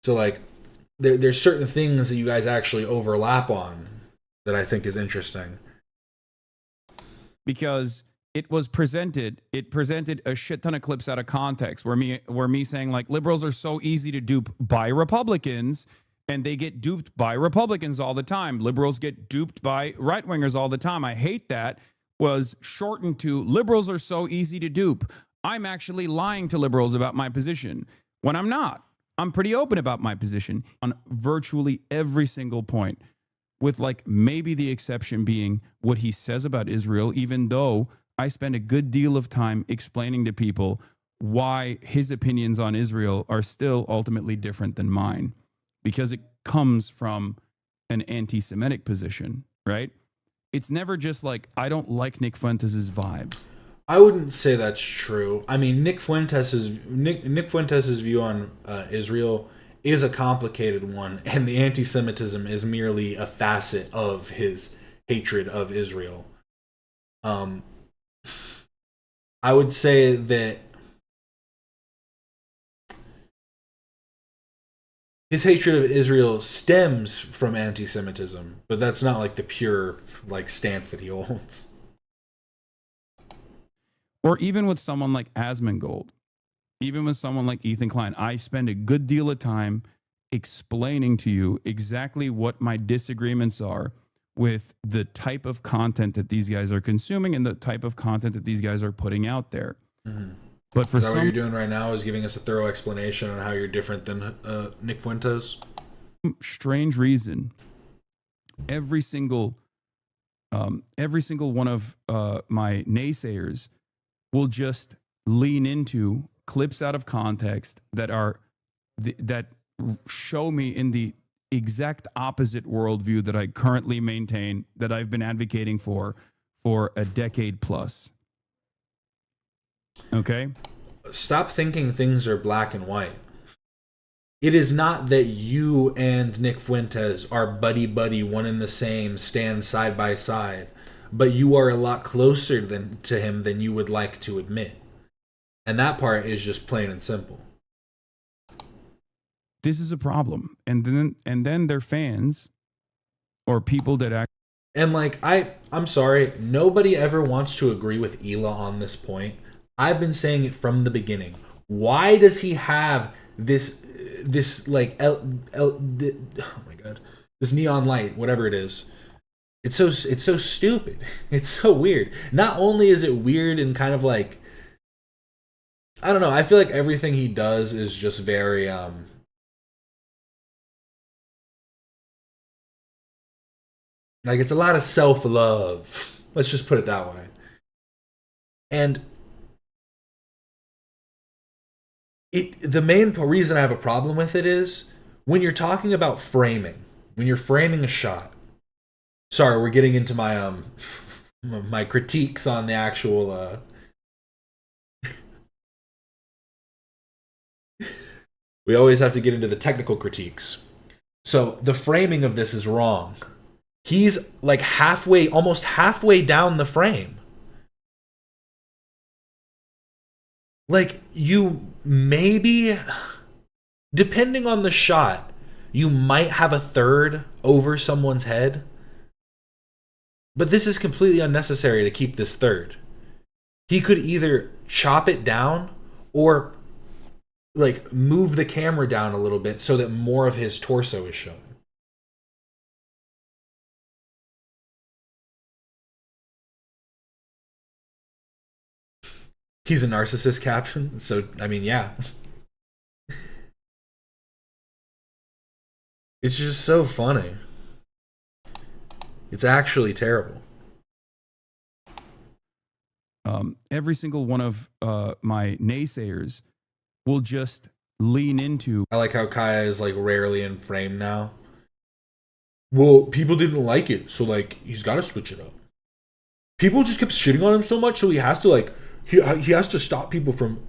So, like, there's certain things that you guys actually overlap on that I think is interesting. Because it presented a shit ton of clips out of context where me saying, like, liberals are so easy to dupe by Republicans, and they get duped by Republicans all the time. Liberals get duped by right-wingers all the time. I hate that. Was shortened to, liberals are so easy to dupe. I'm actually lying to liberals about my position when I'm not. I'm pretty open about my position on virtually every single point, with, like, maybe the exception being what he says about Israel, even though I spend a good deal of time explaining to people why his opinions on Israel are still ultimately different than mine, because it comes from an anti-Semitic position, right? It's never just like, I don't like Nick Fuentes' vibes. I wouldn't say that's true. I mean, Nick Fuentes' view on Israel is a complicated one, and the anti-Semitism is merely a facet of his hatred of Israel. I would say that his hatred of Israel stems from anti-Semitism, but that's not like the pure like stance that he holds. Or even with someone like Asmongold, even with someone like Ethan Klein, I spend a good deal of time explaining to you exactly what my disagreements are with the type of content that these guys are consuming and the type of content that these guys are putting out there. Mm-hmm. But for what you're doing right now is giving us a thorough explanation on how you're different than Nick Fuentes. Strange reason, every single one of my naysayers will just lean into clips out of context that are that show me in the exact opposite worldview that I currently maintain, that I've been advocating for a decade plus. Okay? Stop thinking things are black and white. It is not that you and Nick Fuentes are buddy-buddy, one and the same, stand side by side, but you are a lot closer to him than you would like to admit. And that part is just plain and simple. This is a problem. And then their fans or people that act. And like, I'm sorry, nobody ever wants to agree with Ela on this point. I've been saying it from the beginning. Why does he have this like oh my god, this neon light, whatever it is? It's so stupid. It's so weird. Not only is it weird and kind of like, I don't know, I feel like everything he does is just very like, it's a lot of self-love. Let's just put it that way. And the main reason I have a problem with it is when you're talking about framing, when you're framing a shot. Sorry, we're getting into my my critiques on the actual we always have to get into the technical critiques. So the framing of this is wrong. He's like almost halfway down the frame. Like, you maybe, depending on the shot, you might have a third over someone's head. But this is completely unnecessary to keep this third. He could either chop it down or like move the camera down a little bit so that more of his torso is showing. He's a narcissist, caption. So, I mean, yeah. It's just so funny. It's actually terrible. Every single one of my naysayers will just lean into. I like how Kaya is like rarely in frame now. Well, people didn't like it, so like he's got to switch it up. People just kept shitting on him so much, so he has to like he has to stop people from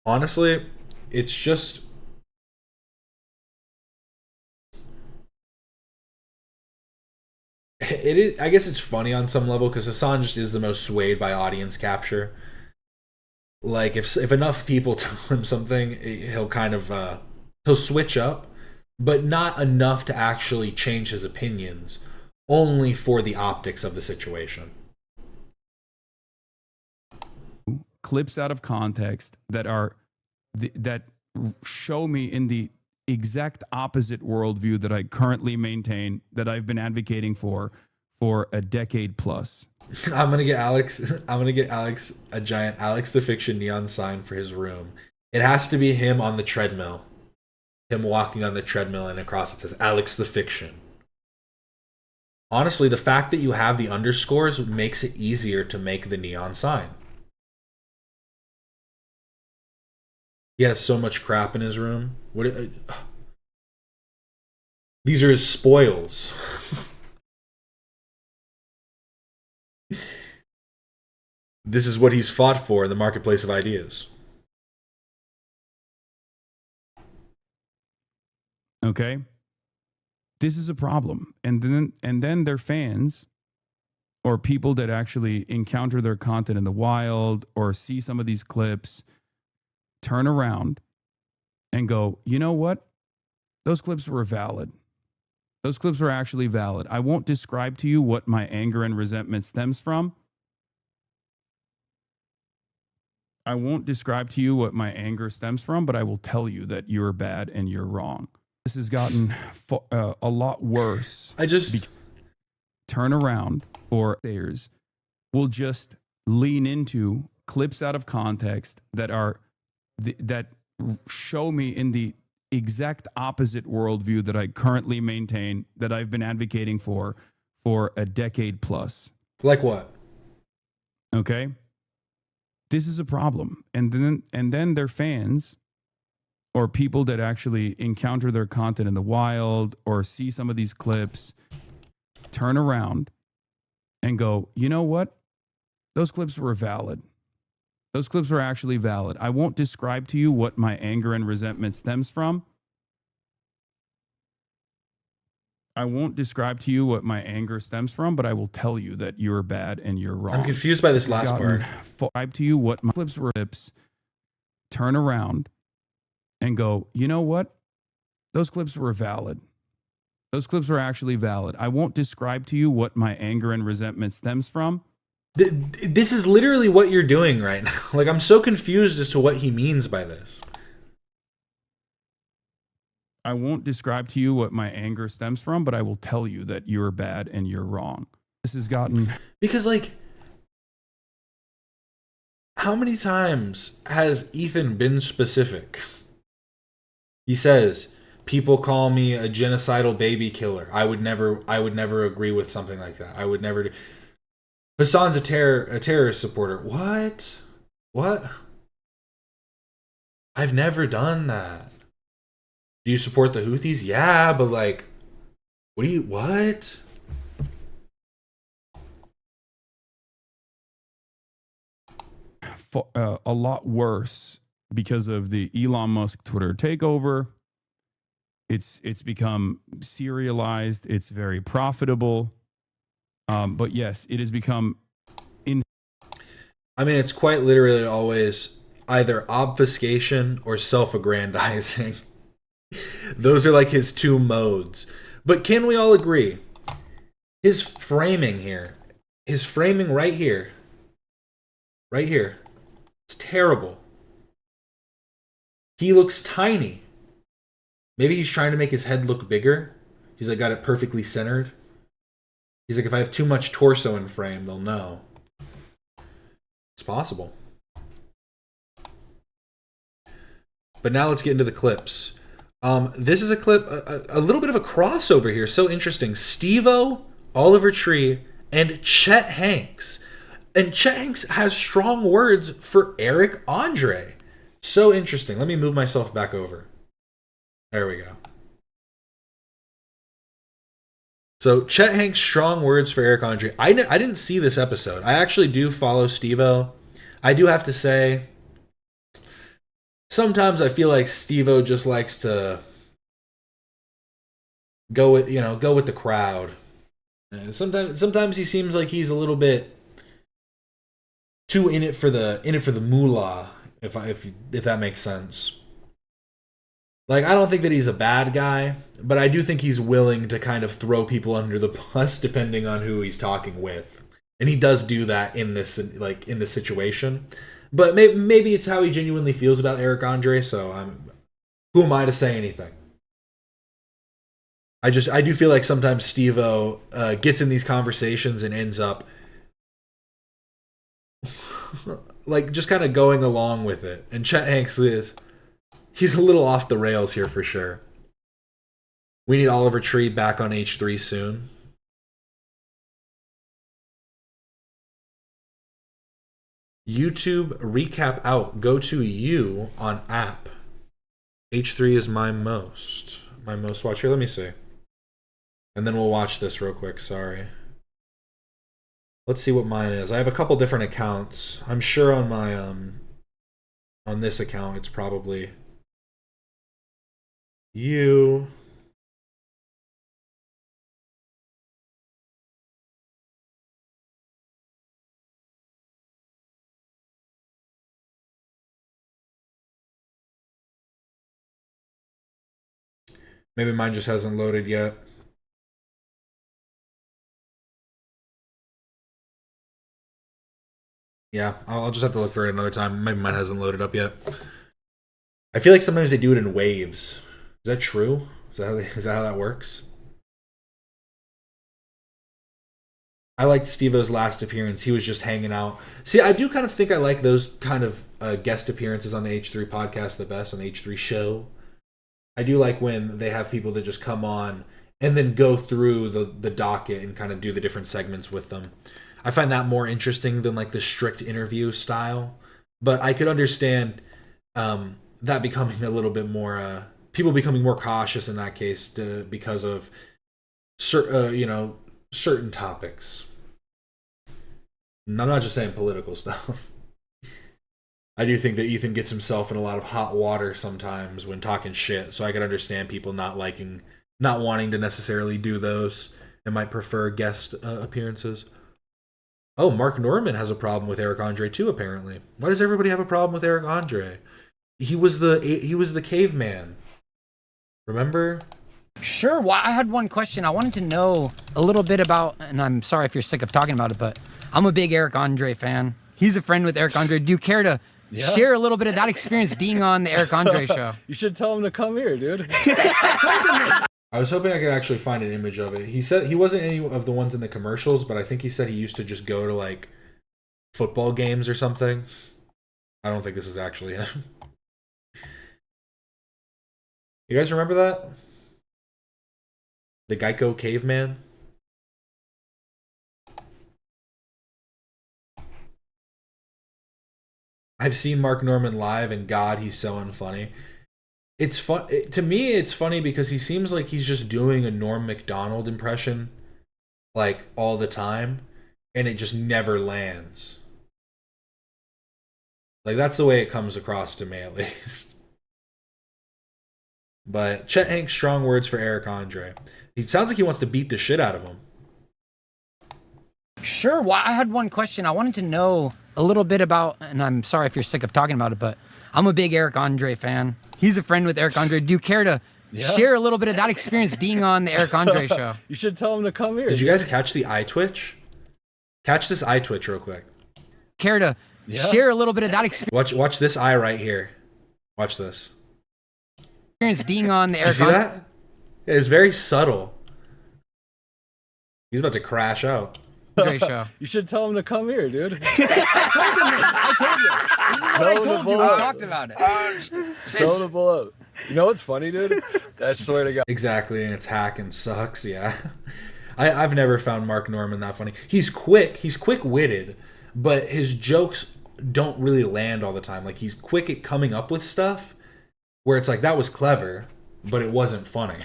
honestly, it's just it is. I guess it's funny on some level because Hassan just is the most swayed by audience capture. Like if enough people tell him something, he'll kind of he'll switch up, but not enough to actually change his opinions. Only for the optics of the situation. Clips out of context that are that show me in the exact opposite worldview that I currently maintain, that I've been advocating for a decade plus. I'm gonna get Alex a giant Alex the Fiction neon sign for his room. It has to be him on the treadmill. Him walking on the treadmill, and across it says Alex the Fiction. Honestly, the fact that you have the underscores makes it easier to make the neon sign. He has so much crap in his room. These are his spoils. This is what he's fought for in the marketplace of ideas. Okay? This is a problem. And then their fans or people that actually encounter their content in the wild or see some of these clips turn around and go, you know what? Those clips were valid. Those clips were actually valid. I won't describe to you what my anger and resentment stems from. I won't describe to you what my anger stems from, but I will tell you that you're bad and you're wrong. This has gotten a lot worse. Turn around or theirs will just lean into clips out of context that are that show me in the exact opposite worldview that I currently maintain, that I've been advocating for a decade plus. Like what? Okay. This is a problem. And then their fans or people that actually encounter their content in the wild or see some of these clips turn around and go, you know what? Those clips were valid. Those clips were actually valid. I won't describe to you what my anger and resentment stems from. I won't describe to you what my anger stems from, but I will tell you that you're bad and you're wrong. I'm confused by this last part. Describe to you what my clips were. Turn around and go, you know what? Those clips were valid. Those clips were actually valid. I won't describe to you what my anger and resentment stems from. This is literally what you're doing right now. Like, I'm so confused as to what he means by this. I won't describe to you what my anger stems from, but I will tell you that you're bad and you're wrong. This has gotten... Because, like, how many times has Ethan been specific? He says, people call me a genocidal baby killer. I would never agree with something like that. I would never do... Hassan's a terrorist supporter. What? I've never done that. Do you support the Houthis? Yeah, but like, what? A lot worse because of the Elon Musk Twitter takeover. It's become serialized. It's very profitable. But yes, it has become I mean, it's quite literally always either obfuscation or self-aggrandizing. Those are like his two modes. But can we all agree? His framing right here, it's terrible. He looks tiny. Maybe he's trying to make his head look bigger. He's like got it perfectly centered. He's like, if I have too much torso in frame, they'll know. It's possible. But now let's get into the clips. This is a clip, a little bit of a crossover here. So interesting. Steve-O, Oliver Tree, and Chet Hanks. And Chet Hanks has strong words for Eric Andre. So interesting. Let me move myself back over. There we go. So Chet Hanks, strong words for Eric Andre. I didn't see this episode. I actually do follow Steve-O. I do have to say, sometimes I feel like Steve-O just likes to go with the crowd. And sometimes he seems like he's a little bit too in it for the moolah, if that makes sense. Like, I don't think that he's a bad guy, but I do think he's willing to kind of throw people under the bus depending on who he's talking with. And he does do that in this situation. But maybe it's how he genuinely feels about Eric Andre, so who am I to say anything? I do feel like sometimes Steve-O gets in these conversations and ends up like just kind of going along with it. And Chet Hanks he's a little off the rails here for sure. We need Oliver Tree back on H3 soon. YouTube recap out. Go to you on app. H3 is my most watch. Here, let me see. And then we'll watch this real quick. Sorry. Let's see what mine is. I have a couple different accounts. I'm sure on my on this account it's probably you. Maybe mine just hasn't loaded yet. Yeah, I'll just have to look for it another time. Maybe mine hasn't loaded up yet. I feel like sometimes they do it in waves. Is that true? Is that how that works? I liked Steve-O's last appearance. He was just hanging out. See, I do kind of think I like those kind of guest appearances on the H3 podcast the best, on the H3 show. I do like when they have people that just come on and then go through the docket and kind of do the different segments with them. I find that more interesting than like the strict interview style. But I could understand that becoming a little bit more, people becoming more cautious in that case because of certain topics. And I'm not just saying political stuff. I do think that Ethan gets himself in a lot of hot water sometimes when talking shit, so I can understand people not wanting to necessarily do those and might prefer guest appearances. Oh, Mark Norman has a problem with Eric Andre too, apparently. Why does everybody have a problem with Eric Andre? He was the caveman. Remember? Sure. Well, I had one question. I wanted to know a little bit about, and I'm sorry if you're sick of talking about it, but I'm a big Eric Andre fan. He's a friend with Eric Andre. Do you care to share a little bit of that experience being on the Eric Andre show? You should tell him to come here, dude. I was hoping I could actually find an image of it. He said he wasn't any of the ones in the commercials, but I think he said he used to just go to like football games or something. I don't think this is actually him. You guys remember that? The Geico caveman? I've seen Mark Norman live, and God, he's so unfunny. It's fun to me. It's funny because he seems like he's just doing a Norm Macdonald impression, like all the time, and it just never lands. Like that's the way it comes across to me, at least. But Chet Hanks, strong words for Eric Andre. He sounds like he wants to beat the shit out of him. Sure. Well, I had one question. I wanted to know a little bit about, and I'm sorry if you're sick of talking about it, but I'm a big Eric Andre fan. He's a friend with Eric Andre. Do you care to share a little bit of that experience being on the Eric Andre show? You should tell him to come here. Did you guys catch the eye twitch? Catch this eye twitch real quick. Care to share a little bit of that experience Watch this eye right here. Watch this. being on the You Eric see Andre that? It's very subtle. He's about to crash out. show. You should tell him to come here, dude. I told you. This is what I told you. We talked about it. Tell him to pull up. You know what's funny, dude? I swear to God. Exactly, and it's hack and sucks, yeah. I've never found Mark Norman that funny. He's quick-witted, but his jokes don't really land all the time. Like, he's quick at coming up with stuff where it's like, that was clever, but it wasn't funny.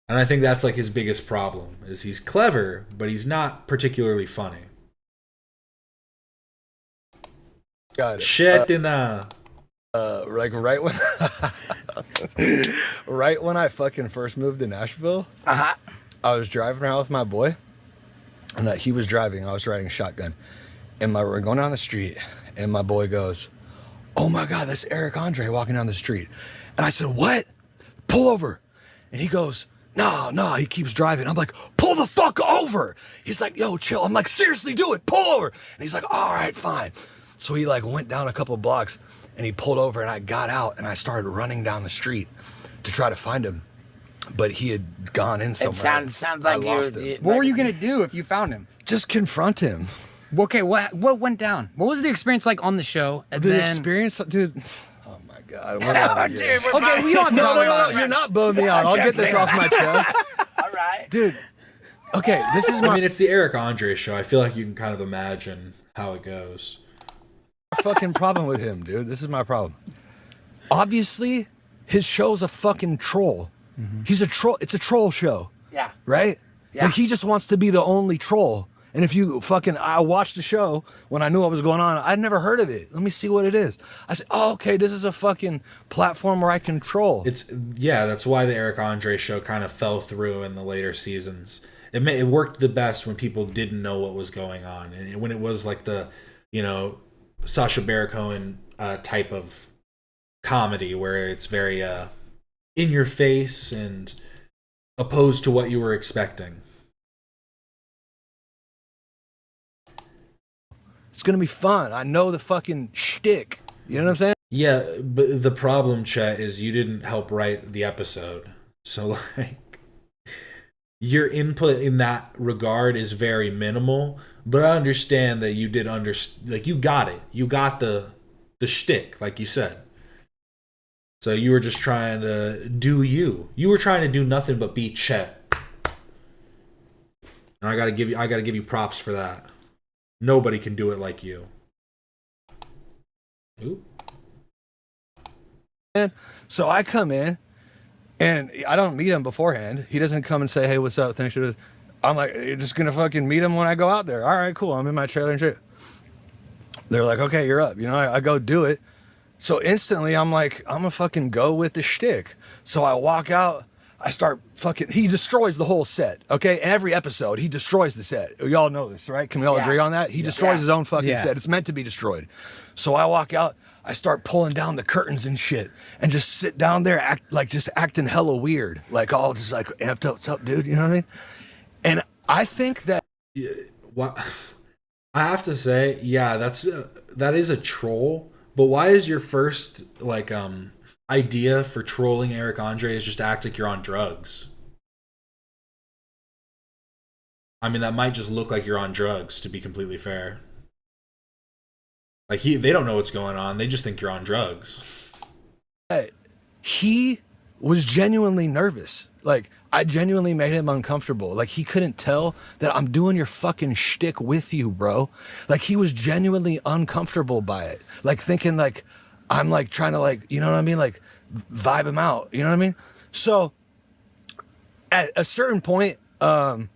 And I think that's like his biggest problem, is he's clever, but he's not particularly funny. Got it. Shit in the... Like right when I fucking first moved to Nashville, I was driving around with my boy, and he was driving. I was riding shotgun, and we're going down the street, and my boy goes, "Oh my God, that's Eric Andre walking down the street," and I said, "What? Pull over," and he goes, No, he keeps driving. I'm like, pull the fuck over. He's like, yo, chill. I'm like, seriously, do it. Pull over. And he's like, all right, fine. So he like went down a couple blocks and he pulled over and I got out and I started running down the street to try to find him. But he had gone in somewhere. It sounds like I lost him. What were you going to do if you found him? Just confront him. Okay, what went down? What was the experience like on the show? And The then... experience, dude. Oh my God. Okay, we don't have to talk about it. You're not bumming me out. I'll get this off my chest. All right. Dude. Okay, this is I mean, it's the Eric Andre show. I feel like you can kind of imagine how it goes. Fucking problem with him, dude. This is my problem. Obviously, his show's a fucking troll. He's a troll. It's a troll show. Yeah. Right? Yeah. Like, he just wants to be the only troll. And if you fucking, I watched the show when I knew what was going on. I'd never heard of it. Let me see what it is. I said, oh, okay, this is a fucking platform where I can troll. That's why the Eric Andre show kind of fell through in the later seasons. It worked the best when people didn't know what was going on, and when it was like the, Sacha Baron Cohen type of comedy where it's very in your face and opposed to what you were expecting. It's going to be fun. I know the fucking shtick. You know what I'm saying? Yeah, but the problem, Chet, is you didn't help write the episode. So, like, your input in that regard is very minimal, but I understand that you did you got it. You got the shtick, like you said. So you were just trying to do you. You were trying to do nothing but be Chet. And I gotta give you props for that. Nobody can do it like you. Ooh. So I come in, and I don't meet him beforehand. He doesn't come and say, hey, what's up? Thanks for this. I'm like, you're just going to fucking meet him when I go out there. All right, cool. I'm in my trailer and shit. They're like, okay, you're up. I go do it. So instantly, I'm like, I'm going to fucking go with the shtick. So I walk out. I start fucking, he destroys the whole set, okay? Every episode, he destroys the set. We all know this, right? Can we all agree on that? He destroys his own fucking set. It's meant to be destroyed. So I walk out, I start pulling down the curtains and shit, and just sit down there, acting hella weird. Like, all just like, amped up, what's up, dude? You know what I mean? And I think that... Yeah, I have to say, yeah, that is a troll, but why is your first, idea for trolling Eric Andre is just to act like you're on drugs? I mean, that might just look like you're on drugs, to be completely fair. Like, they don't know what's going on. They just think you're on drugs. He was genuinely nervous. Like, I genuinely made him uncomfortable. Like, he couldn't tell that I'm doing your fucking shtick with you, bro. Like, he was genuinely uncomfortable by it. Like, thinking, like, I'm, like, trying to, like, you know what I mean? Like, vibe him out. You know what I mean? So, at a certain point, but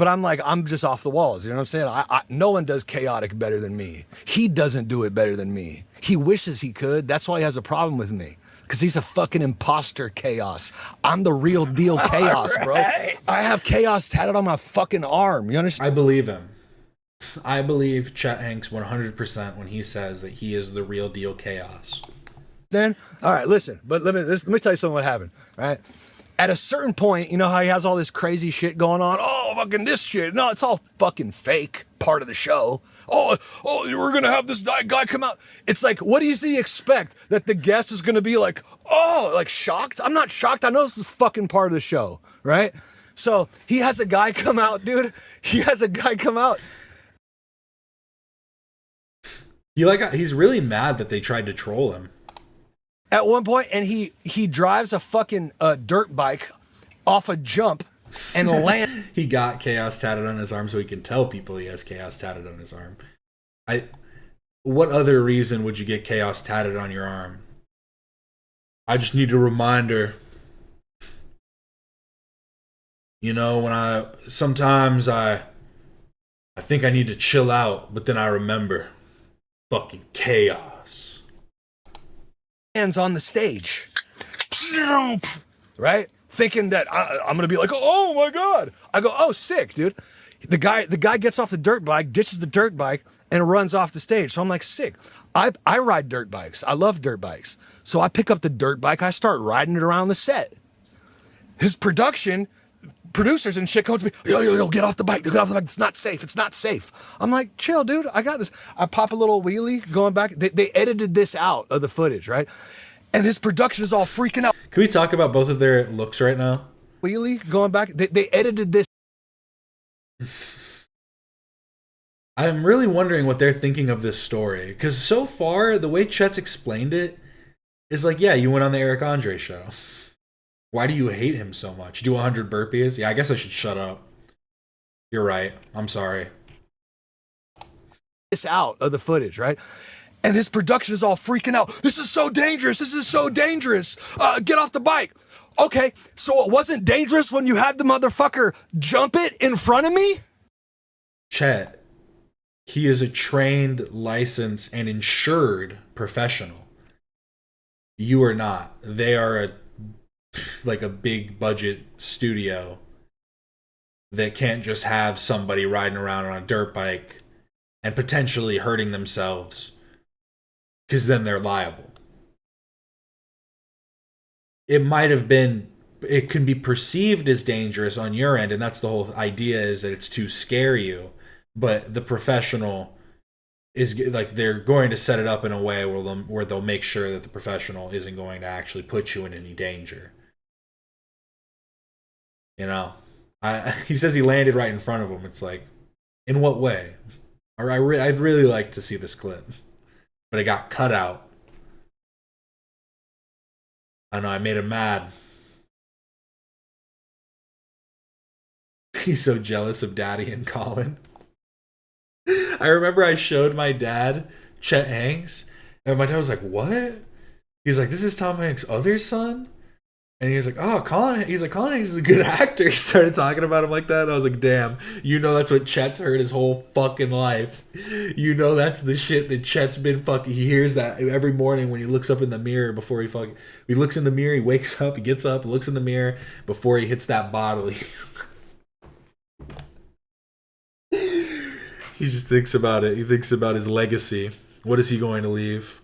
I'm like, I'm just off the walls. You know what I'm saying? No one does chaotic better than me. He doesn't do it better than me. He wishes he could. That's why he has a problem with me. Because he's a fucking imposter chaos. I'm the real deal chaos, bro. I have chaos tatted on my fucking arm. You understand? I believe him. I believe Chet Hanks 100% when he says that he is the real deal chaos. Then, all right, listen. But let me tell you something what happened, right? At a certain point, you know how he has all this crazy shit going on? Oh, fucking this shit. No, it's all fucking fake, part of the show. Oh, we're going to have this guy come out. It's like, what does he expect? That the guest is going to be like, oh, like shocked? I'm not shocked. I know this is fucking part of the show, right? So he has a guy come out, dude. He has a guy come out. He's really mad that they tried to troll him. At one point, and he drives a fucking dirt bike off a jump and land. He got chaos tatted on his arm so he can tell people he has chaos tatted on his arm. What other reason would you get chaos tatted on your arm? I just need a reminder. Sometimes I think I need to chill out, but then I remember fucking chaos. Hands on the stage, right? Thinking that I'm gonna be like, oh my god. I go, oh, sick, dude. The guy gets off the dirt bike, ditches the dirt bike, and runs off the stage. So I'm like, sick. I ride dirt bikes. I love dirt bikes. So I pick up the dirt bike. I start riding it around the set. His producers and shit come to me, yo, get off the bike. Get off the bike. It's not safe. It's not safe. I'm like, chill, dude. I got this. I pop a little wheelie going back. They edited this out of the footage, right? And his production is all freaking out. Can we talk about both of their looks right now? Wheelie going back. They edited this. I'm really wondering what they're thinking of this story. Because so far, the way Chet's explained it is like, yeah, you went on the Eric Andre show. Why do you hate him so much? Do 100 burpees? Yeah, I guess I should shut up. You're right. I'm sorry. this out of the footage, right? And his production is all freaking out. This is so dangerous. This is so dangerous. Get off the bike. Okay, so it wasn't dangerous when you had the motherfucker jump it in front of me? Chet, he is a trained, licensed, and insured professional. You are not. They are a big budget studio that can't just have somebody riding around on a dirt bike and potentially hurting themselves, because then they're liable. It can be perceived as dangerous on your end, and that's the whole idea, is that it's to scare you. But the professional is like, they're going to set it up in a way where they'll make sure that the professional isn't going to actually put you in any danger. You know, he says he landed right in front of him. It's like, in what way? I'd really like to see this clip, but it got cut out. I know, I made him mad. He's so jealous of Daddy and Colin. I remember I showed my dad Chet Hanks, and my dad was like, what? He's like, this is Tom Hanks' other son? And he was like, oh, Colin. He's like, Colin Hanks is a good actor. He started talking about him like that. And I was like, damn, you know that's what Chet's heard his whole fucking life. You know that's the shit that Chet's been fucking. He hears that every morning when he looks up in the mirror before he looks in the mirror, he wakes up, he gets up, looks in the mirror before he hits that bottle. He just thinks about it. He thinks about his legacy. What is he going to leave?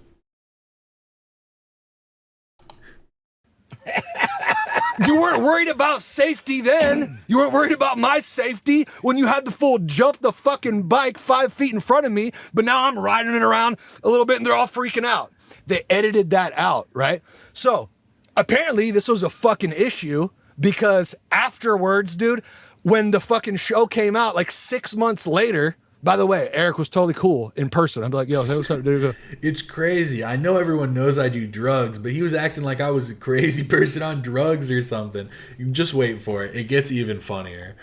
You weren't worried about safety then. You weren't worried about my safety when you had the full jump the fucking bike 5 feet in front of me, but now I'm riding it around a little bit and they're all freaking out. They edited that out, right? So apparently this was a fucking issue because afterwards, dude, when the fucking show came out, like 6 months later, by the way, Eric was totally cool in person. I'd be like, yo, hey, what's up, dude? It's crazy. I know everyone knows I do drugs, but he was acting like I was a crazy person on drugs or something. You just wait for it. It gets even funnier.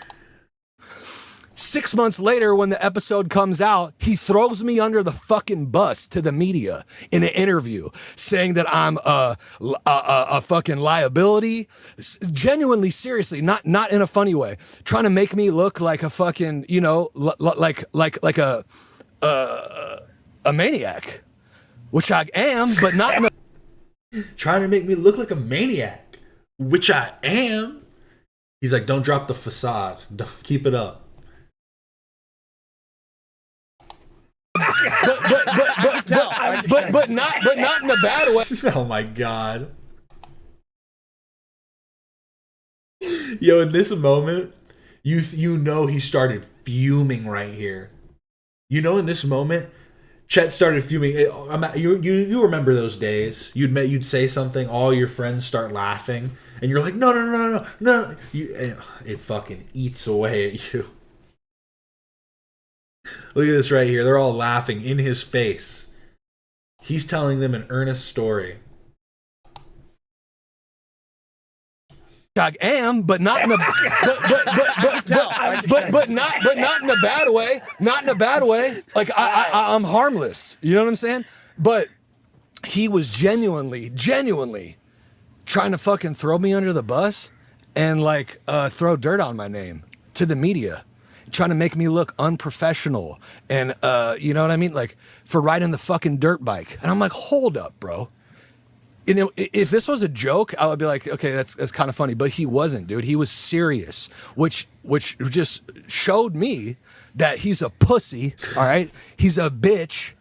6 months later, when the episode comes out, he throws me under the fucking bus to the media in an interview, saying that I'm a fucking liability. Genuinely, seriously, not in a funny way, trying to make me look like a fucking, you know, like a maniac, which I am, but not in a trying to make me look like a maniac, which I am. He's like, don't drop the facade. Don't, keep it up. but not in a bad way. Oh my god. Yo, in this moment, you know he started fuming right here. You know, in this moment, Chet started fuming. You remember those days? You'd say something, all your friends start laughing, and you're like, no. It fucking eats away at you. Look at this right here. They're all laughing in his face. He's telling them an earnest story. I am, but not in a but not in a bad way. Not in a bad way. Like I'm harmless. You know what I'm saying? But he was genuinely trying to fucking throw me under the bus and like throw dirt on my name to the media. Trying to make me look unprofessional and you know what I mean, like for riding the fucking dirt bike. And I'm like, hold up, bro. You know, if this was a joke, I would be like, okay, that's kind of funny. But he wasn't, dude. He was serious, which just showed me that he's a pussy. All right, he's a bitch,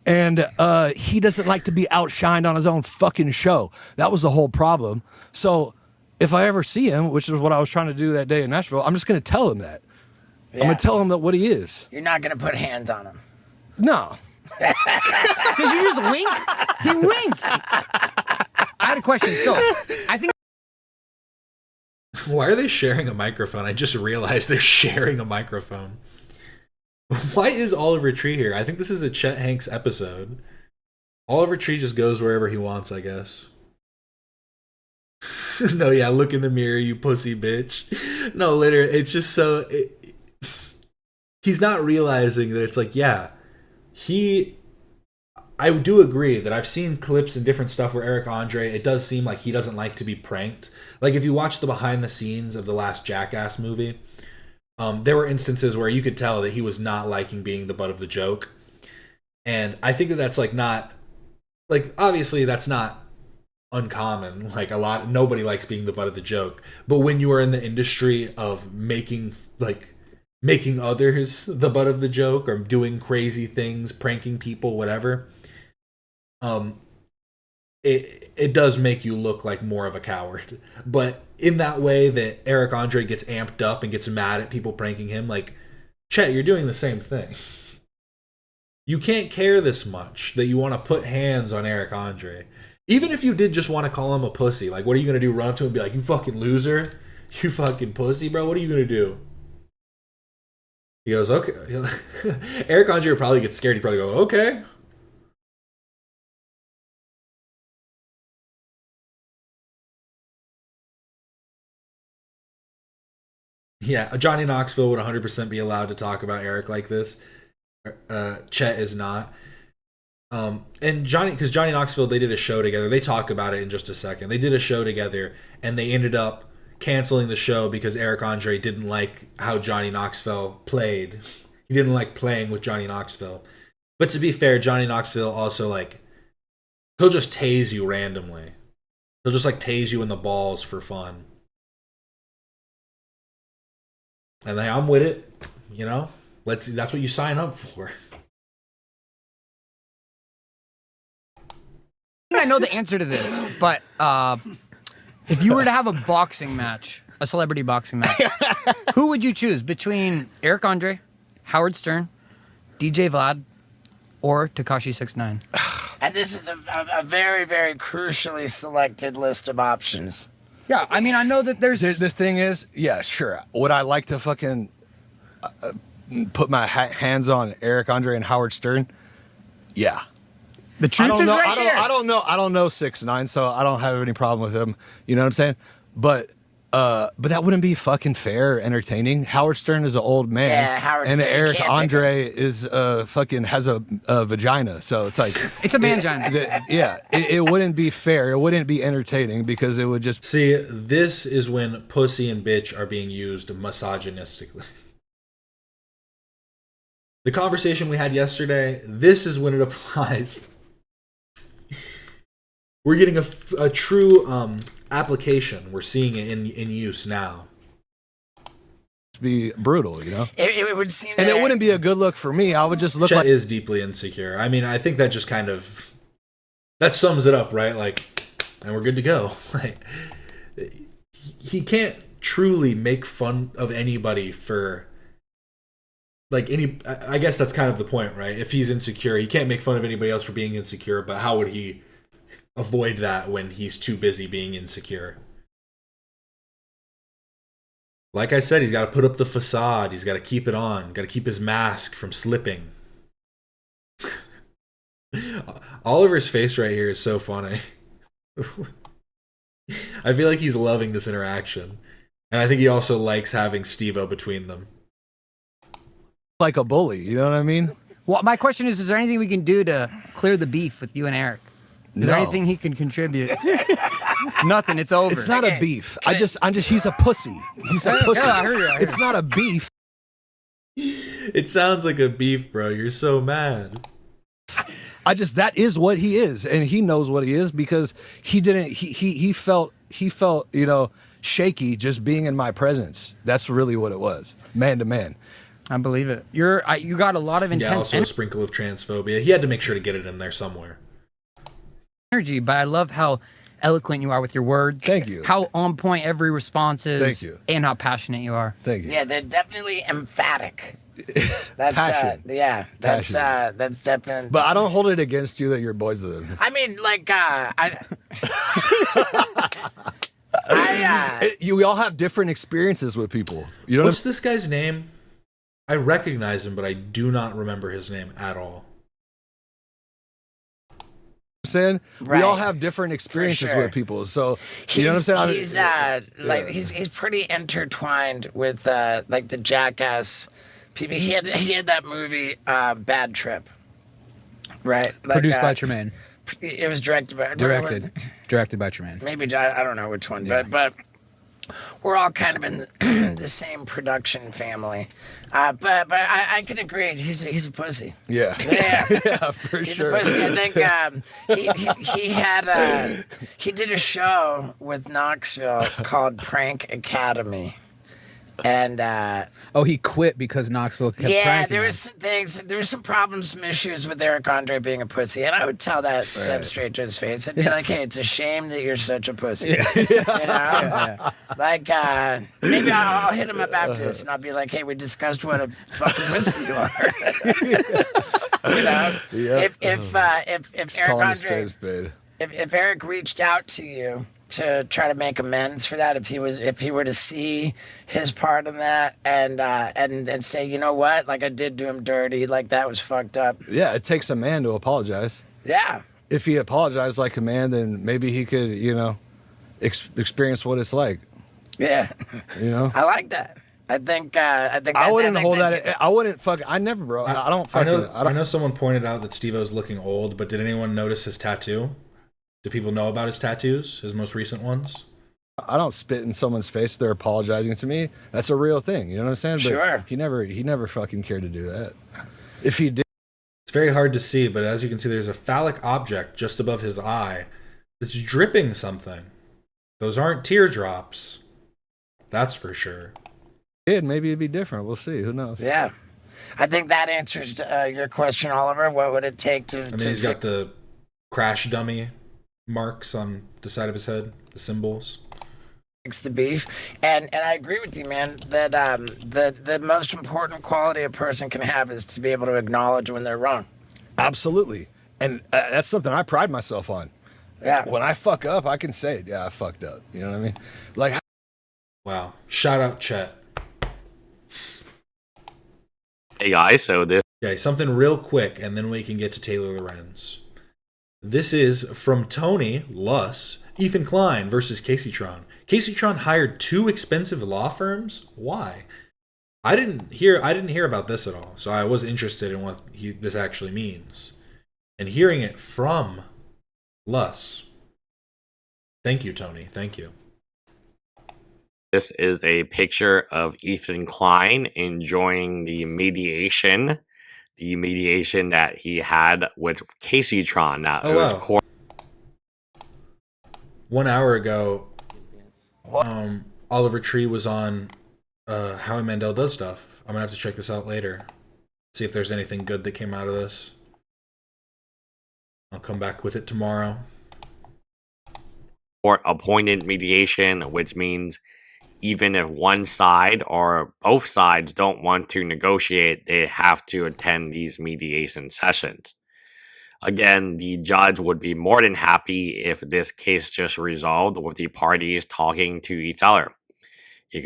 and he doesn't like to be outshined on his own fucking show. That was the whole problem. So if I ever see him, which is what I was trying to do that day in Nashville, I'm just gonna tell him that. Yeah. I'm gonna tell him that what he is. You're not gonna put hands on him. No. Because you just wink. He winked. I had a question. So I think. Why are they sharing a microphone? I just realized they're sharing a microphone. Why is Oliver Tree here? I think this is a Chet Hanks episode. Oliver Tree just goes wherever he wants, I guess. No, yeah, look in the mirror, you pussy bitch. No, literally, it's just so... he's not realizing that it's like, yeah, I do agree that I've seen clips and different stuff where Eric Andre, it does seem like he doesn't like to be pranked. Like if you watch the behind the scenes of the last Jackass movie, there were instances where you could tell that he was not liking being the butt of the joke. And I think that that's like not, like obviously that's not uncommon. Like nobody likes being the butt of the joke. But when you are in the industry of making others the butt of the joke or doing crazy things, pranking people, whatever, it does make you look like more of a coward. But in that way that Eric Andre gets amped up and gets mad at people pranking him, like, Chet, you're doing the same thing. You can't care this much that you want to put hands on Eric Andre. Even if you did just want to call him a pussy, like, what are you going to do? Run up to him and be like, you fucking loser? You fucking pussy, bro? What are you going to do? He goes, okay. Eric Andre would probably get scared. He'd probably go, okay. Yeah, Johnny Knoxville would 100% be allowed to talk about Eric like this. Chet is not. And because Johnny Knoxville, they did a show together. They talk about it in just a second. They did a show together, and they ended up canceling the show because Eric Andre didn't like how Johnny Knoxville played. He didn't like playing with Johnny Knoxville. But to be fair, Johnny Knoxville also, like, he'll just tase you randomly. He'll just, like, tase you in the balls for fun. And I'm with it, you know? That's what you sign up for. I know the answer to this, but if you were to have a boxing match, a celebrity boxing match, who would you choose between Eric Andre, Howard Stern, DJ Vlad, or Tekashi 6ix9ine? And this is a very, very crucially selected list of options. Yeah, I mean, I know that there's... The thing is, yeah, sure. Would I like to fucking put my hands on Eric Andre and Howard Stern? Yeah. The truth is right here. I don't know 6ix9ine, so I don't have any problem with him. You know what I'm saying? But that wouldn't be fucking fair, entertaining. Howard Stern is an old man, Yeah, Howard and Stern Eric can't Andre is fucking has a vagina. So it's like It's a mangina. Yeah, it wouldn't be fair. It wouldn't be entertaining because it would just. See, this is when pussy and bitch are being used misogynistically. The conversation we had yesterday, this is when it applies. We're getting a true application. We're seeing it in use now. Be brutal, you know. It would seem, And that it wouldn't be a good look for me. I would just look Chet like is deeply insecure. I mean, I think that just kind of that sums it up, right? Like, and we're good to go. Like, he can't truly make fun of anybody for like any. I guess that's kind of the point, right? If he's insecure, he can't make fun of anybody else for being insecure. But how would he avoid that when he's too busy being insecure? Like I said, he's got to put up the facade. He's got to keep it on. Got to keep his mask from slipping. Oliver's face right here is so funny. I feel like he's loving this interaction. And I think he also likes having Steve-O between them. a bully. You know what I mean? Well, my question is there anything we can do to clear the beef with you and Eric? Is there anything he can contribute? Nothing. It's over. It's not a beef. He's a pussy. He's a pussy. I heard you. It's not a beef. It sounds like a beef, bro. You're so mad. That is what he is, and he knows what he is because he didn't. He felt you know shaky just being in my presence. That's really what it was, man to man. I believe it. You got a lot of intense Yeah, also a sprinkle of transphobia. He had to make sure to get it in there somewhere. energy, but I love how eloquent you are with your words. Thank you. How on point every response is. Thank you. And how passionate you are. Thank you. Yeah, they're definitely emphatic. That's Passion. that's Passion. that's definitely. But I don't hold it against you that you're boys with him. I mean, like, We all have different experiences with people. You know What's this guy's name? I recognize him, but I do not remember his name at all. I'm saying? Right. We all have different experiences sure. with people. So, you know what I'm saying? He's pretty intertwined with like the Jackass people. He had that movie Bad Trip. Right. Like, Produced by Tremaine. It was directed by Directed by Tremaine. maybe I don't know which one, but we're all kind of in the same production family. But I can agree. He's a pussy. Yeah. Yeah. Yeah, for He's sure. a pussy. I think he did a show with Knoxville called Prank Academy. And He quit because Knoxville kept pranking there him. was some things, there were some problems, some issues with Eric Andre being a pussy, and I would tell that to him straight to his face. I'd be like, "Hey, it's a shame that you're such a pussy." You know, like maybe I'll hit him up after this, and I'll be like, "Hey, we discussed what a fucking pussy you are." You know, if Just Eric calling a spade Andre, a spade. if Eric reached out to you to try to make amends for that, if he were to see his part in that and say, you know what, like I did do him dirty, like that was fucked up. Yeah, it takes a man to apologize. Yeah. If he apologized like a man, then maybe he could, experience what it's like. Yeah. I like that. I think that's, I wouldn't hold that's that. I wouldn't fuck. I never, bro. I don't fucking. I know someone pointed out that Steve-O's looking old, but did anyone notice his tattoo? Do people know about his tattoos, his most recent ones? I don't spit in someone's face if they're apologizing to me. That's a real thing. You know what I'm saying? But Sure. He never fucking cared to do that. If he did, It's very hard to see, but as you can see, there's a phallic object just above his eye that's dripping something. Those aren't teardrops. That's for sure. maybe it'd be different. We'll see. Who knows? Yeah. I think that answers your question, Oliver. What would it take to? I mean, he's got the crash dummy marks on the side of his head, the symbols. Fix the beef, and I agree with you, man. That the most important quality a person can have is to be able to acknowledge when they're wrong. Absolutely. And that's something I pride myself on. Yeah. When I fuck up, I can say it. Yeah, I fucked up. You know what I mean? Like, Wow. Shout out Chet. Hey guys, so this Yeah, something real quick, and then we can get to Taylor Lorenz. This is from Tony Luss, Ethan Klein versus Kaceyton. Kaceyton hired 2 expensive law firms. Why? I didn't hear about this at all, so I was interested in what this actually means. And hearing it from Luss. Thank you, Tony. Thank you. This is a picture of Ethan Klein enjoying the mediation that he had with Kaceyton. Now, Oh, it was wow. 1 hour ago, Oliver Tree was on Howie Mandel Does Stuff. I'm going to have to check this out later. See if there's anything good that came out of this. I'll come back with it tomorrow. Court-appointed mediation, which means even if one side or both sides don't want to negotiate, they have to attend these mediation sessions. Again, the judge would be more than happy if this case just resolved with the parties talking to each other. It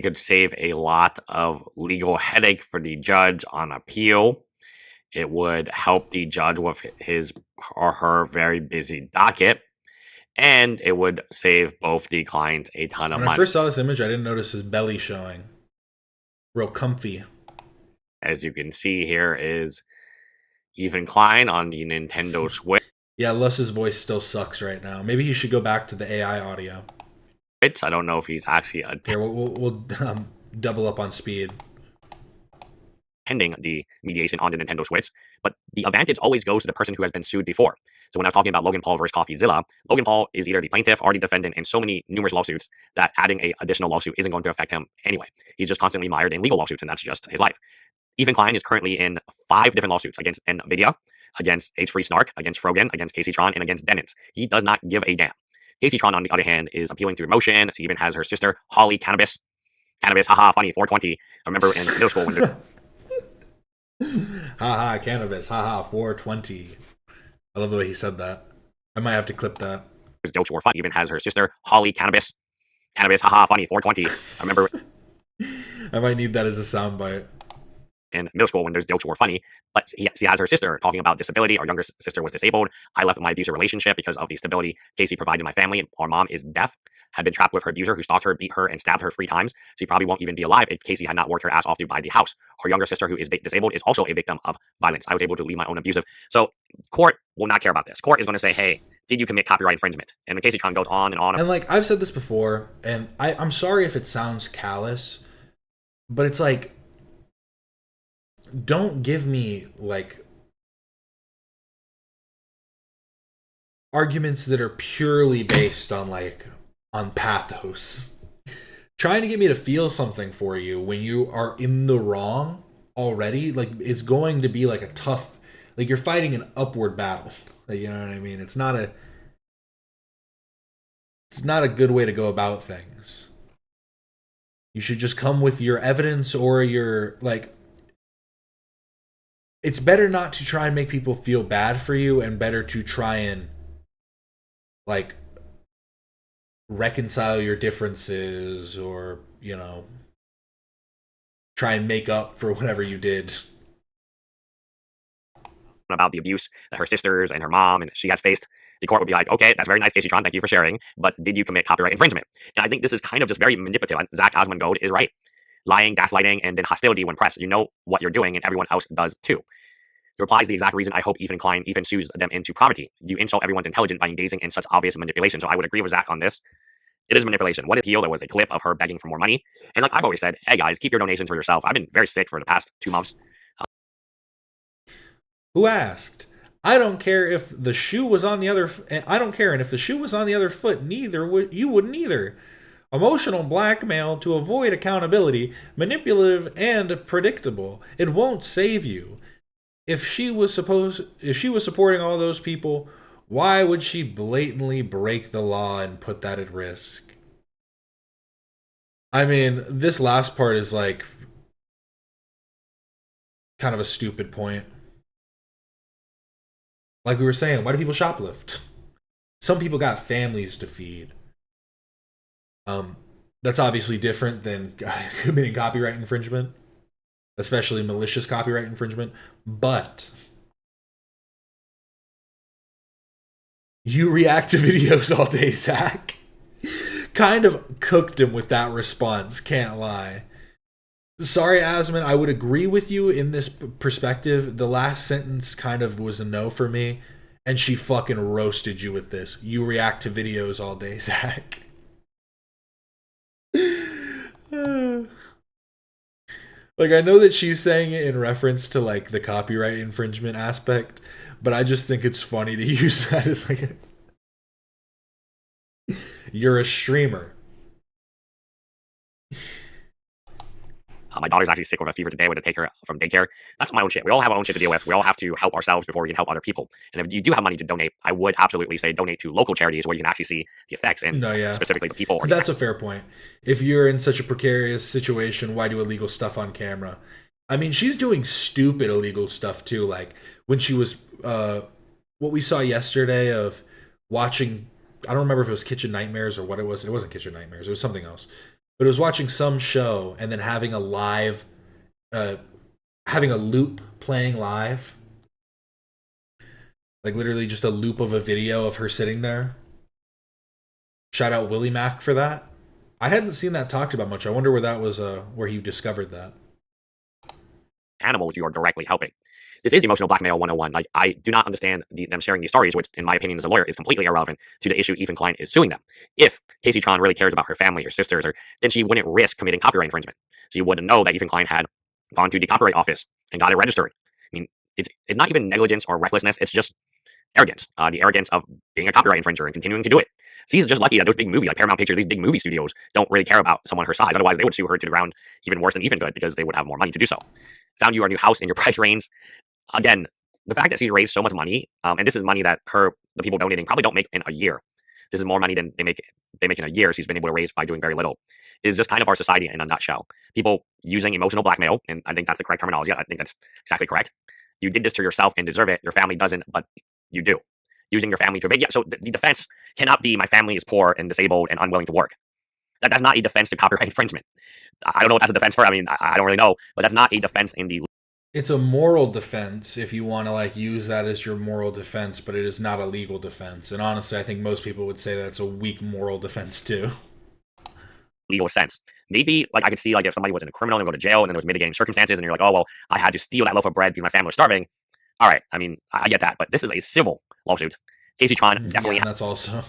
could save a lot of legal headache for the judge on appeal. It would help the judge with his or her very busy docket. And it would save both the clients a ton of When money. I first saw this image, I didn't notice his belly showing. Real comfy. As you can see, here is Ethan Klein on the Nintendo Switch. Yeah, Luss's voice still sucks right now. Maybe he should go back to the AI audio. I don't know if he's actually Here, we'll double up on speed. attending the mediation on the Nintendo Switch, but the advantage always goes to the person who has been sued before. So when I was talking about Logan Paul versus CoffeeZilla, Logan Paul is either the plaintiff or the defendant in so many numerous lawsuits that adding an additional lawsuit isn't going to affect him anyway. He's just constantly mired in legal lawsuits, and that's just his life. Ethan Klein is currently in 5 different lawsuits against NVIDIA, against H3 Snark, against Frogan, against Kaceyton, and against Dennett. He does not give a damn. Kaceyton, on the other hand, is appealing through emotion. She even has her sister, Holly Cannabis, haha, funny, 420. I remember in middle school when there Haha, cannabis. Haha, 420. I love the way he said that. I might have to clip that. was jokes were funny. Even has her sister, Holly Cannabis, haha, funny, 420. I remember I might need that as a soundbite. in middle school when those jokes were funny, but she has her sister talking about disability. Our younger sister was disabled. I left my abusive relationship because of the stability Casey provided my family. Our mom is deaf. had been trapped with her abuser who stalked her, beat her, and stabbed her 3 times. She probably won't even be alive if Kacey had not worked her ass off to buy the house. Her younger sister, who is disabled, is also a victim of violence. I was able to leave my own abusive. So court will not care about this. Court is going to say, hey, did you commit copyright infringement? And the Kaceyton goes on and on. And like I've said this before, and I'm sorry if it sounds callous, but it's like, don't give me like arguments that are purely based on pathos. Trying to get me to feel something for you when you are in the wrong already, like, it's going to be like a tough, like, you're fighting an upward battle. Like, you know what I mean? It's not a good way to go about things. You should just come with your evidence or your, like, it's better not to try and make people feel bad for you, and better to try and like reconcile your differences, or, you know, try and make up for whatever you did. About the abuse that her sisters and her mom and she has faced, the court would be like, okay, that's very nice, Kaceyton, thank you for sharing, but did you commit copyright infringement? And I think this is kind of just very manipulative. Zach Osmond-Gold is right. Lying, gaslighting, and then hostility when pressed. You know what you're doing, and everyone else does too. The reply is the exact reason I hope Klein even sues them into poverty. You insult everyone's intelligence by engaging in such obvious manipulation. So I would agree with Zach on this. It is manipulation. What if there was a clip of her begging for more money? And like I've always said, hey guys, keep your donations for yourself. I've been very sick for the past 2 months. Who asked? I don't care if the shoe was on the other. I don't care, and if the shoe was on the other foot, neither would you. Wouldn't either. Emotional blackmail to avoid accountability, manipulative and predictable. It won't save you. If she was supporting all those people, why would she blatantly break the law and put that at risk? I mean, this last part is like kind of a stupid point. Like we were saying, why do people shoplift? Some people got families to feed. That's obviously different than committing copyright infringement, especially malicious copyright infringement. But you react to videos all day, Zach. Kind of cooked him with that response, can't lie. Sorry, Asman, I would agree with you in this perspective. The last sentence kind of was a no for me, and she fucking roasted you with this. You react to videos all day, Zach. Like, I know that she's saying it in reference to like the copyright infringement aspect, but I just think it's funny to use that as like you're a streamer. My daughter's actually sick with a fever today. I went to take her from daycare. That's my own shit. We all have our own shit to deal with. We all have to help ourselves before we can help other people. And if you do have money to donate, I would absolutely say donate to local charities where you can actually see the effects and specifically the people. That's a fair point. If you're in such a precarious situation, why do illegal stuff on camera? I mean, she's doing stupid illegal stuff too. Like when she was, what we saw yesterday of watching, I don't remember if it was Kitchen Nightmares or what it was. It wasn't Kitchen Nightmares. It was something else. But it was watching some show and then having a live, having a loop playing live. Like literally just a loop of a video of her sitting there. Shout out Willie Mac for that. I hadn't seen that talked about much. I wonder where that was, where he discovered that. Animals you are directly helping. This is emotional blackmail 101. Like, I do not understand them sharing these stories, which, in my opinion, as a lawyer, is completely irrelevant to the issue Klein is suing them. If Kaceyton really cares about her family or sisters, then she wouldn't risk committing copyright infringement. So you wouldn't know that Klein had gone to the copyright office and got it registered. I mean, it's not even negligence or recklessness. It's just arrogance. The arrogance of being a copyright infringer and continuing to do it. She's just lucky that those big movies, like Paramount Pictures, these big movie studios, don't really care about someone her size. Otherwise, they would sue her to the ground even worse than Ethan could because they would have more money to do so. Found you a new house in your price range. Again, the fact that she's raised so much money, and this is money that the people donating probably don't make in a year. This is more money than they make in a year. She's been able to raise by doing very little. Is just kind of our society in a nutshell. People using emotional blackmail, and I think that's the correct terminology. I think that's exactly correct. You did this to yourself and deserve it. Your family doesn't, but you do. Using your family to evade. Yeah, so the defense cannot be my family is poor and disabled and unwilling to work. That's not a defense to copyright infringement. I don't know what that's a defense for. I mean, I don't really know, but that's not a defense in the it's a moral defense if you want to like use that as your moral defense, but it is not a legal defense. And honestly, I think most people would say that it's a weak moral defense too. Legal sense. Maybe like I could see like if somebody was in a criminal and go to jail and then there was mitigating circumstances and you're like, oh well, I had to steal that loaf of bread because my family was starving. All right, I mean, I get that, but this is a civil lawsuit. Kaceyton definitely. Yeah, and that's also.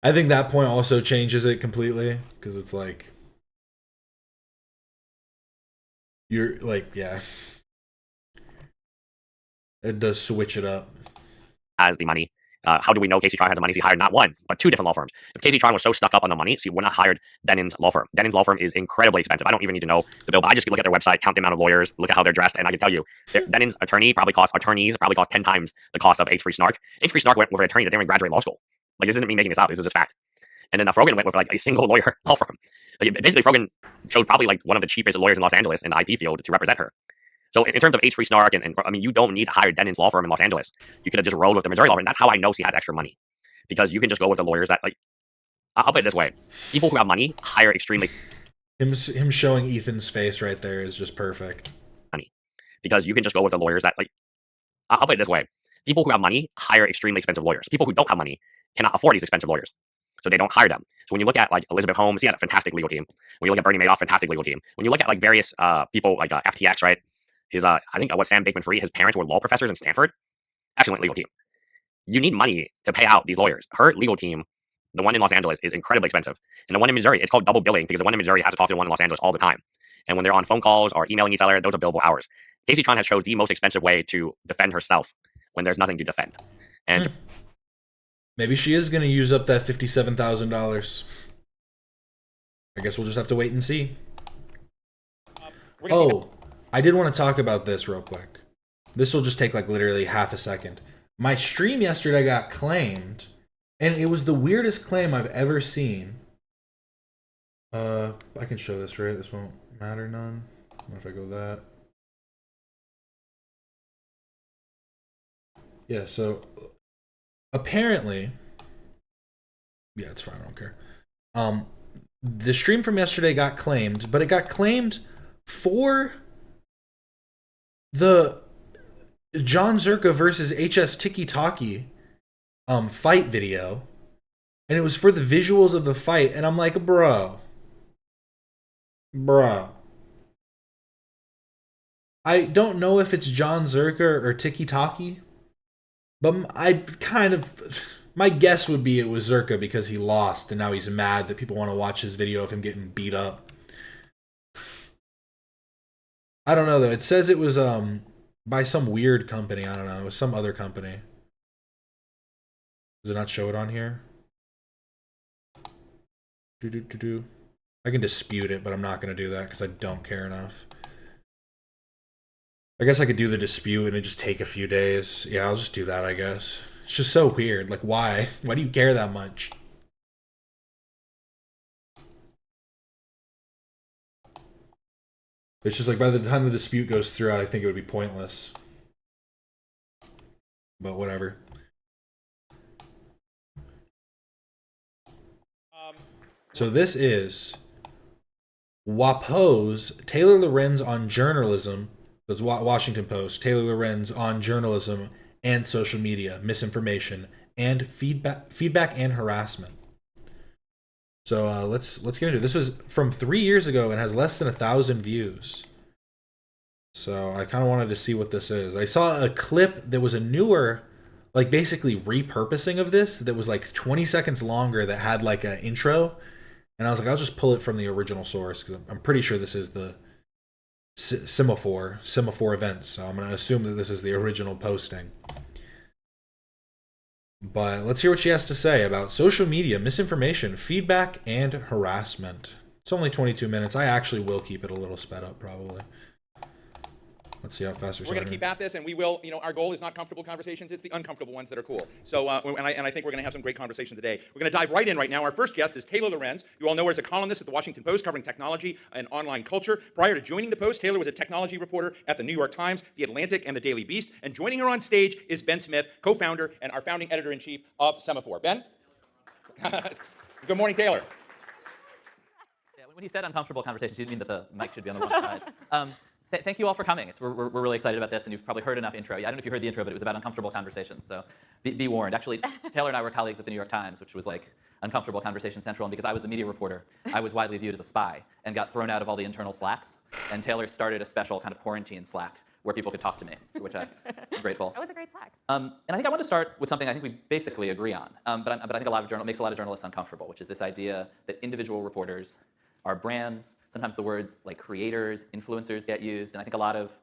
I think that point also changes it completely because it's like you're like, yeah, it does switch it up. Has the money. How do we know Kaceyton has the money? He hired not one, but two different law firms. If Kaceyton was so stuck up on the money, so he would not hired Denin's law firm. Denin's law firm is incredibly expensive. I don't even need to know the bill, but I just look at their website, count the amount of lawyers, look at how they're dressed, and I can tell you, Denin's attorneys probably cost 10 times the cost of H3 Snark. H3 Snark went with an attorney that didn't even graduate law school. Like, this isn't me making this up. This is just fact. And then Frogan went with like a single lawyer law firm. Like, basically, Frogan chose probably like one of the cheapest lawyers in Los Angeles in the IP field to represent her. So in terms of H3 Snark, and I mean, you don't need to hire Denin's law firm in Los Angeles. You could have just rolled with the Missouri law firm. That's how I know she has extra money. Because you can just go with the lawyers that, like, I'll put it this way. People who have money hire extremely... Him showing Ethan's face right there is just perfect. Money. Because you can just go with the lawyers that, like... I'll put it this way. People who have money hire extremely expensive lawyers. People who don't have money cannot afford these expensive lawyers. So they don't hire them. So when you look at, like, Elizabeth Holmes, he had a fantastic legal team. When you look at Bernie Madoff, fantastic legal team. When you look at, like, various people, like FTX, right? His, I think, what Sam Bankman-Fried, his parents were law professors in Stanford. Excellent legal team. You need money to pay out these lawyers. Her legal team, the one in Los Angeles, is incredibly expensive. And the one in Missouri, it's called double billing because the one in Missouri has to talk to the one in Los Angeles all the time. And when they're on phone calls or emailing each other, those are billable hours. Kaceyton has chose the most expensive way to defend herself when there's nothing to defend. And maybe she is going to use up that $57,000. I guess we'll just have to wait and see. Oh, I did want to talk about this real quick. This will just take like literally half a second. My stream yesterday got claimed, and it was the weirdest claim I've ever seen. I can show this, right? This won't matter none. What if I go that? Yeah, so apparently, yeah, it's fine, I don't care. The stream from yesterday got claimed, but it got claimed for the John Zerka versus HS Tiki Taki fight video, and it was for the visuals of the fight, and I'm like, bro, I don't know if it's John Zerka or Tiki Taki, but my guess would be it was Zerka because he lost and now he's mad that people want to watch his video of him getting beat up. I don't know though. It says it was by some weird company. I don't know. It was some other company. Does it not show it on here? I can dispute it, but I'm not going to do that because I don't care enough. I guess I could do the dispute and it just take a few days. Yeah, I'll just do that, I guess. It's just so weird. Like, why? Why do you care that much? It's just like by the time the dispute goes through, I think it would be pointless. But whatever. So this is WAPO's Taylor Lorenz on journalism. That's Washington Post. Taylor Lorenz on journalism and social media, misinformation, and feedback and harassment. So let's get into it. This was from 3 years ago and has less than 1,000 views. So I kind of wanted to see what this is. I saw a clip that was a newer, like basically repurposing of this that was like 20 seconds longer that had like an intro. And I was like, I'll just pull it from the original source because I'm pretty sure this is the Semaphore events. So I'm going to assume that this is the original posting. But let's hear what she has to say about social media, misinformation, feedback, and harassment. It's only 22 minutes. I actually will keep it a little sped up, probably. Let's see how fast we're going to keep at this, and we will, our goal is not comfortable conversations, it's the uncomfortable ones that are cool. So, and I think we're going to have some great conversation today. We're going to dive right in right now. Our first guest is Taylor Lorenz. You all know her as a columnist at the Washington Post covering technology and online culture. Prior to joining the Post, Taylor was a technology reporter at the New York Times, The Atlantic, and the Daily Beast. And joining her on stage is Ben Smith, co-founder and our founding editor-in-chief of Semaphore. Ben? Good morning, Taylor. Yeah, when he said uncomfortable conversations, he didn't mean that the mic should be on the wrong side. Thank you all for coming. We're really excited about this, and you've probably heard enough intro. I don't know if you heard the intro, but it was about uncomfortable conversations, so be warned. Actually, Taylor and I were colleagues at the New York Times, which was like uncomfortable conversation central, and because I was the media reporter, I was widely viewed as a spy and got thrown out of all the internal Slacks, and Taylor started a special kind of quarantine Slack where people could talk to me, for which I'm grateful. That was a great Slack. And I think I want to start with something I think we basically agree on, but I think makes a lot of journalists uncomfortable, which is this idea that individual reporters are brands. Sometimes the words like creators, influencers get used, and I think a lot of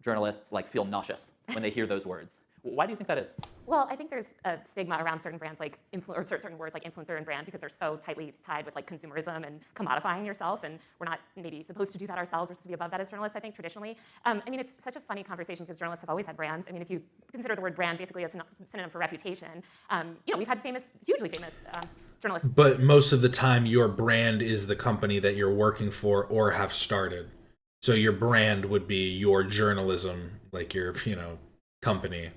journalists like feel nauseous when they hear those words. Why do you think that is? Well, I think there's a stigma around certain brands like or certain words like influencer and brand because they're so tightly tied with like consumerism and commodifying yourself, and we're not maybe supposed to do that ourselves. We're supposed to be above that as journalists, I think, traditionally. I mean, it's such a funny conversation because journalists have always had brands. I mean, if you consider the word brand basically as a synonym for reputation, we've had hugely famous journalists. But most of the time, your brand is the company that you're working for or have started. So your brand would be your journalism, like your, company.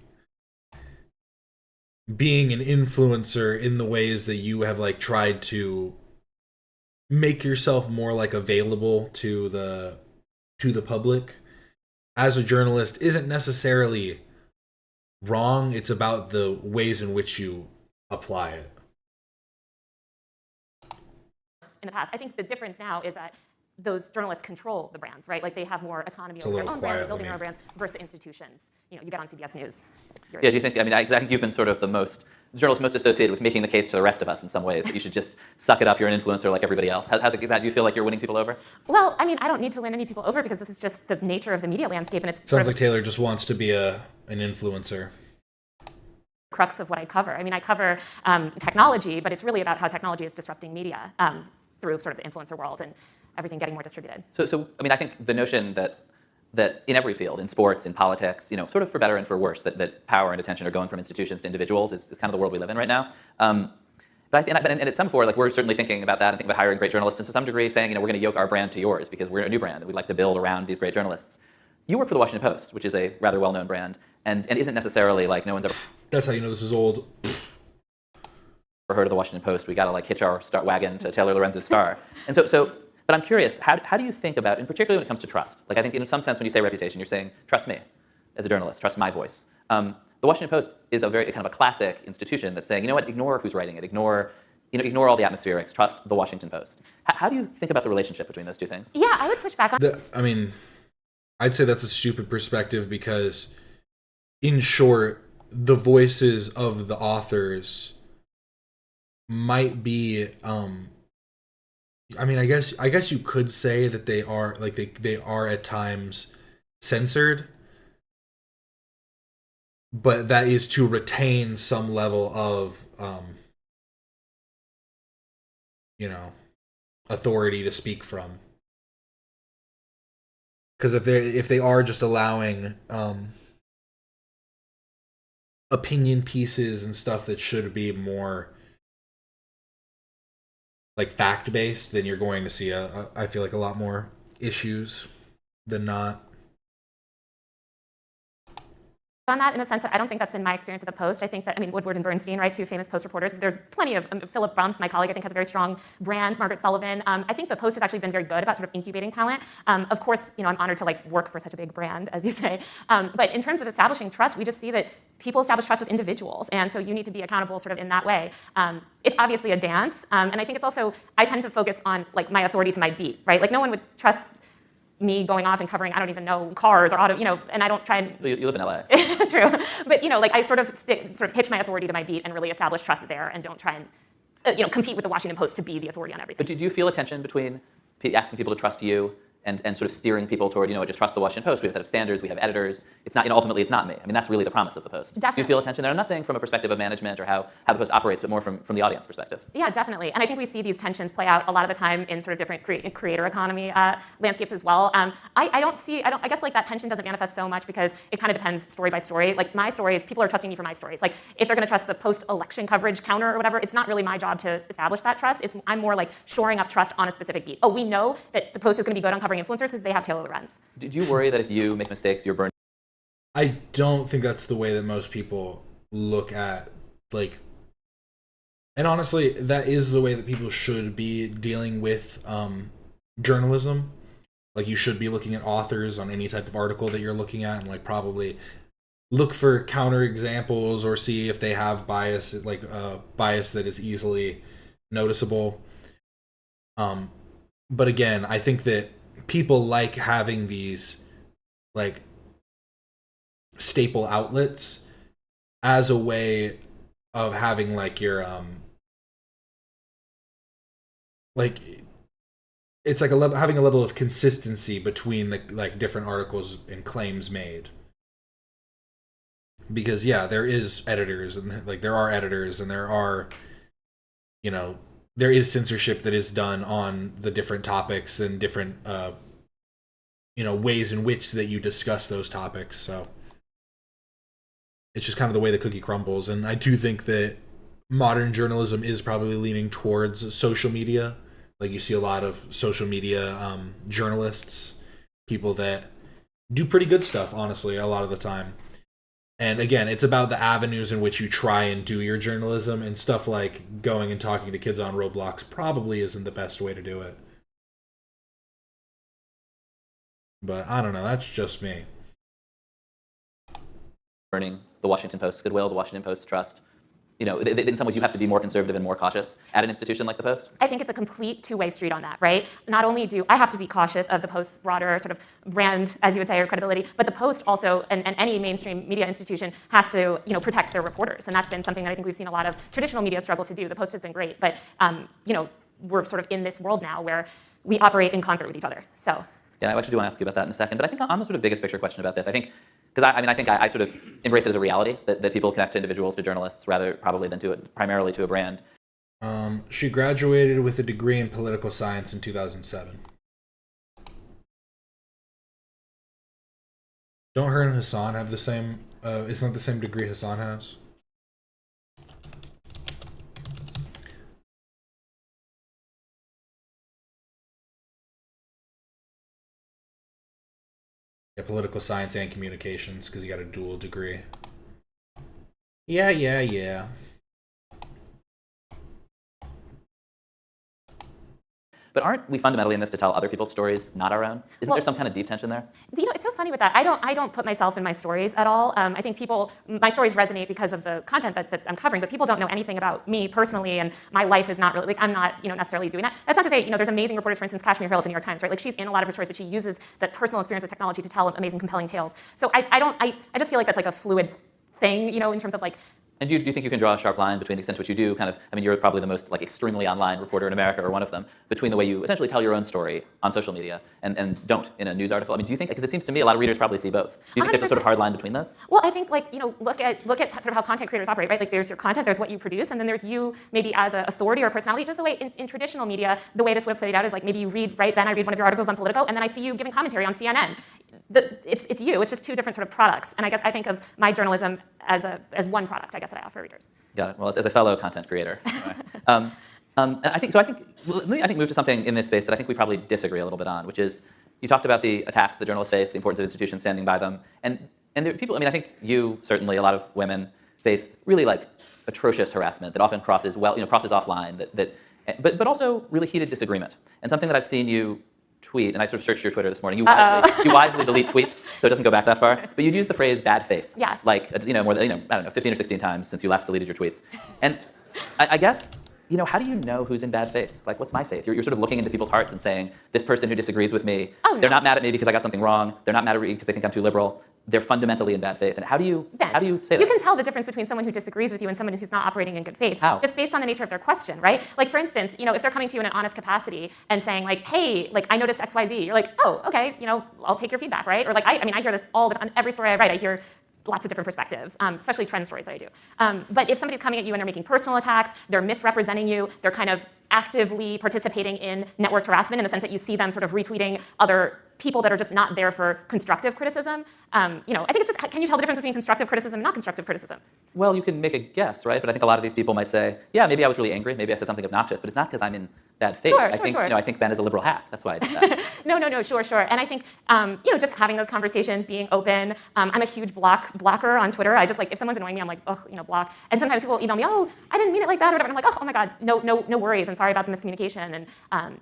Being an influencer in the ways that you have like tried to make yourself more like available to the public as a journalist isn't necessarily wrong. It's about the ways in which you apply it. In the past, I think the difference now is that those journalists control the brands, right? Like they have more autonomy over their own brands and building their own brands versus the institutions. You get on CBS News. Yeah, do you think, I think you've been sort of the journalist most associated with making the case to the rest of us in some ways, that you should just suck it up, you're an influencer like everybody else. Do you feel like you're winning people over? Well, I mean, I don't need to win any people over because this is just the nature of the media landscape, and it's Sounds like Taylor just wants to be an influencer. Crux of what I cover. I mean, I cover technology, but it's really about how technology is disrupting media through sort of the influencer world and everything getting more distributed. So I think the notion that in every field, in sports, in politics, sort of for better and for worse, that power and attention are going from institutions to individuals is kind of the world we live in right now. But at some point, we're certainly thinking about that and thinking about hiring great journalists, and to some degree saying, we're going to yoke our brand to yours because we're a new brand and we'd like to build around these great journalists. You work for the Washington Post, which is a rather well-known brand, and isn't necessarily like no one's ever. That's how you know this is old. Heard of the Washington Post? We got to hitch our wagon to Taylor Lorenz's star, and so. But I'm curious, how do you think about, and particularly when it comes to trust? I think in some sense when you say reputation, you're saying, trust me as a journalist, trust my voice. The Washington Post is a very kind of a classic institution that's saying, ignore who's writing it, ignore all the atmospherics, trust the Washington Post. How do you think about the relationship between those two things? Yeah, I would push back on I'd say that's a stupid perspective because, in short, the voices of the authors might be I guess you could say that they are they are at times censored, but that is to retain some level of authority to speak from. Because if they are just allowing opinion pieces and stuff that should be more fact-based, then you're going to see I feel like a lot more issues than not. On that, in the sense that I don't think that's been my experience at the Post. I think that, Woodward and Bernstein, right, two famous Post reporters. There's plenty of, Philip Brump, my colleague, I think has a very strong brand. Margaret Sullivan. I think the Post has actually been very good about sort of incubating talent. Of course, I'm honored to work for such a big brand, as you say. But in terms of establishing trust, we just see that people establish trust with individuals. And so you need to be accountable sort of in that way. It's obviously a dance. And I think it's also, I tend to focus on my authority to my beat, right? No one would trust me going off and covering, I don't even know, cars or auto, and I don't try and... You live in LA. True. But, I sort of hitch my authority to my beat and really establish trust there and don't try and, compete with the Washington Post to be the authority on everything. But do you feel a tension between asking people to trust you and sort of steering people toward, just trust the Washington Post? We have a set of standards, we have editors. It's not, ultimately it's not me. That's really the promise of the Post. Definitely. Do you feel a tension there? I'm not saying from a perspective of management or how the Post operates, but more from the audience perspective. Yeah, definitely. And I think we see these tensions play out a lot of the time in sort of different creator economy landscapes as well. I guess that tension doesn't manifest so much because it kind of depends story by story. My stories, people are trusting me for my stories. If they're going to trust the post-election coverage counter or whatever, it's not really my job to establish that trust. I'm more shoring up trust on a specific beat. Oh, we know that the Post is going to be good on covering influencers because they have Taylor Lorenz. Did you worry that if you make mistakes, you're burned? I don't think that's the way that most people look at, and honestly, that is the way that people should be dealing with journalism. Like, you should be looking at authors on any type of article that you're looking at, and like probably look for counter examples or see if they have bias, like bias that is easily noticeable. But again, I think that people like having these like staple outlets as a way of having like your like it's like having a level of consistency between the like different articles and claims made. Because yeah, there is editors, and like there are editors, and there are, you know, there is censorship that is done on the different topics and different you know, ways in which that you discuss those topics. So it's just kind of the way the cookie crumbles. And I do think that modern journalism is probably leaning towards social media. Like, you see a lot of social media journalists, people that do pretty good stuff, honestly, a lot of the time. And again, it's about the avenues in which you try and do your journalism, and stuff like going and talking to kids on Roblox probably isn't the best way to do it. But I don't know, that's just me. Burning the Washington Post's goodwill, the Washington Post's trust. You know, in some ways you have to be more conservative and more cautious at an institution like the Post? I think it's a complete two-way street on that, right? Not only do I have to be cautious of the Post's broader sort of brand, as you would say, or credibility, but the Post also, and any mainstream media institution, has to, you know, protect their reporters. And that's been something that I think we've seen a lot of traditional media struggle to do. The Post has been great, but, you know, we're sort of in this world now where we operate in concert with each other, so. Yeah, I actually do want to ask you about that in a second, but I think on the sort of biggest picture question about this, I think, because I think I sort of embrace it as a reality that people connect to individuals, to journalists, rather probably than primarily to a brand. She graduated with a degree in political science in 2007. Don't her and Hassan have the same, isn't that the same degree Hassan has? Yeah, political science and communications, because he got a dual degree. Yeah. But aren't we fundamentally in this to tell other people's stories, not our own? Isn't there some kind of deep tension there? You know, it's so funny with that. I don't put myself in my stories at all. I think my stories resonate because of the content that I'm covering, but people don't know anything about me personally, and my life is not really, like, I'm not, you know, necessarily doing that. That's not to say, you know, there's amazing reporters, for instance, Kashmir Hill at the New York Times, right? Like, she's in a lot of her stories, but she uses that personal experience with technology to tell amazing, compelling tales. So I just feel like that's like a fluid thing, you know, in terms of like. And do you think you can draw a sharp line between the extent to which you do kind of, I mean, you're probably the most like extremely online reporter in America, or one of them, between the way you essentially tell your own story on social media and don't in a news article? I mean, do you think, because it seems to me a lot of readers probably see both. Do you think there's a sort of hard line between those? Well, I think, like, you know, look at sort of how content creators operate, right? Like, there's your content, there's what you produce, and then there's you maybe as an authority or a personality. Just the way in traditional media, the way this would have played out is like maybe you read, right? Then I read one of your articles on Politico, and then I see you giving commentary on CNN. It's you. It's just two different sort of products. And I guess I think of my journalism as one product, I guess, that I offer readers. Got it. Well, as a fellow content creator, I think let me move to something in this space that I think we probably disagree a little bit on, which is you talked about the attacks the journalists face, the importance of institutions standing by them, and there are people. I mean, I think you certainly, a lot of women face really like atrocious harassment that often crosses offline, but also really heated disagreement. And something that I've seen you tweet, and I sort of searched your Twitter this morning. You wisely delete tweets, so it doesn't go back that far. But you'd use the phrase "bad faith," yes, like more than I don't know, 15 or 16 times since you last deleted your tweets. And I guess, how do you know who's in bad faith? Like, what's my faith? You're sort of looking into people's hearts and saying, this person who disagrees with me, they're not mad at me because I got something wrong. They're not mad at me because they think I'm too liberal. They're fundamentally in bad faith. And how do you say that? You can tell the difference between someone who disagrees with you and someone who's not operating in good faith. How? Just based on the nature of their question, right? Like, for instance, if they're coming to you in an honest capacity and saying like, hey, like, I noticed XYZ, you're like, oh, okay, I'll take your feedback, right? Or like, I hear this all the time. Every story I write, I hear lots of different perspectives, especially trend stories that I do. But if somebody's coming at you and they're making personal attacks, they're misrepresenting you, they're kind of actively participating in network harassment in the sense that you see them sort of retweeting other people that are just not there for constructive criticism. I think it's just, can you tell the difference between constructive criticism and not constructive criticism? Well, you can make a guess, right? But I think a lot of these people might say, yeah, maybe I was really angry, maybe I said something obnoxious, but it's not because I'm in bad faith. Sure, I think, I think Ben is a liberal hack. That's why I did that. No, sure. And I think, just having those conversations, being open. I'm a huge blocker on Twitter. I just like, if someone's annoying me, I'm like, ugh, block. And sometimes people email me, oh, I didn't mean it like that, or whatever. And I'm like, oh my God, no worries, and sorry about the miscommunication. And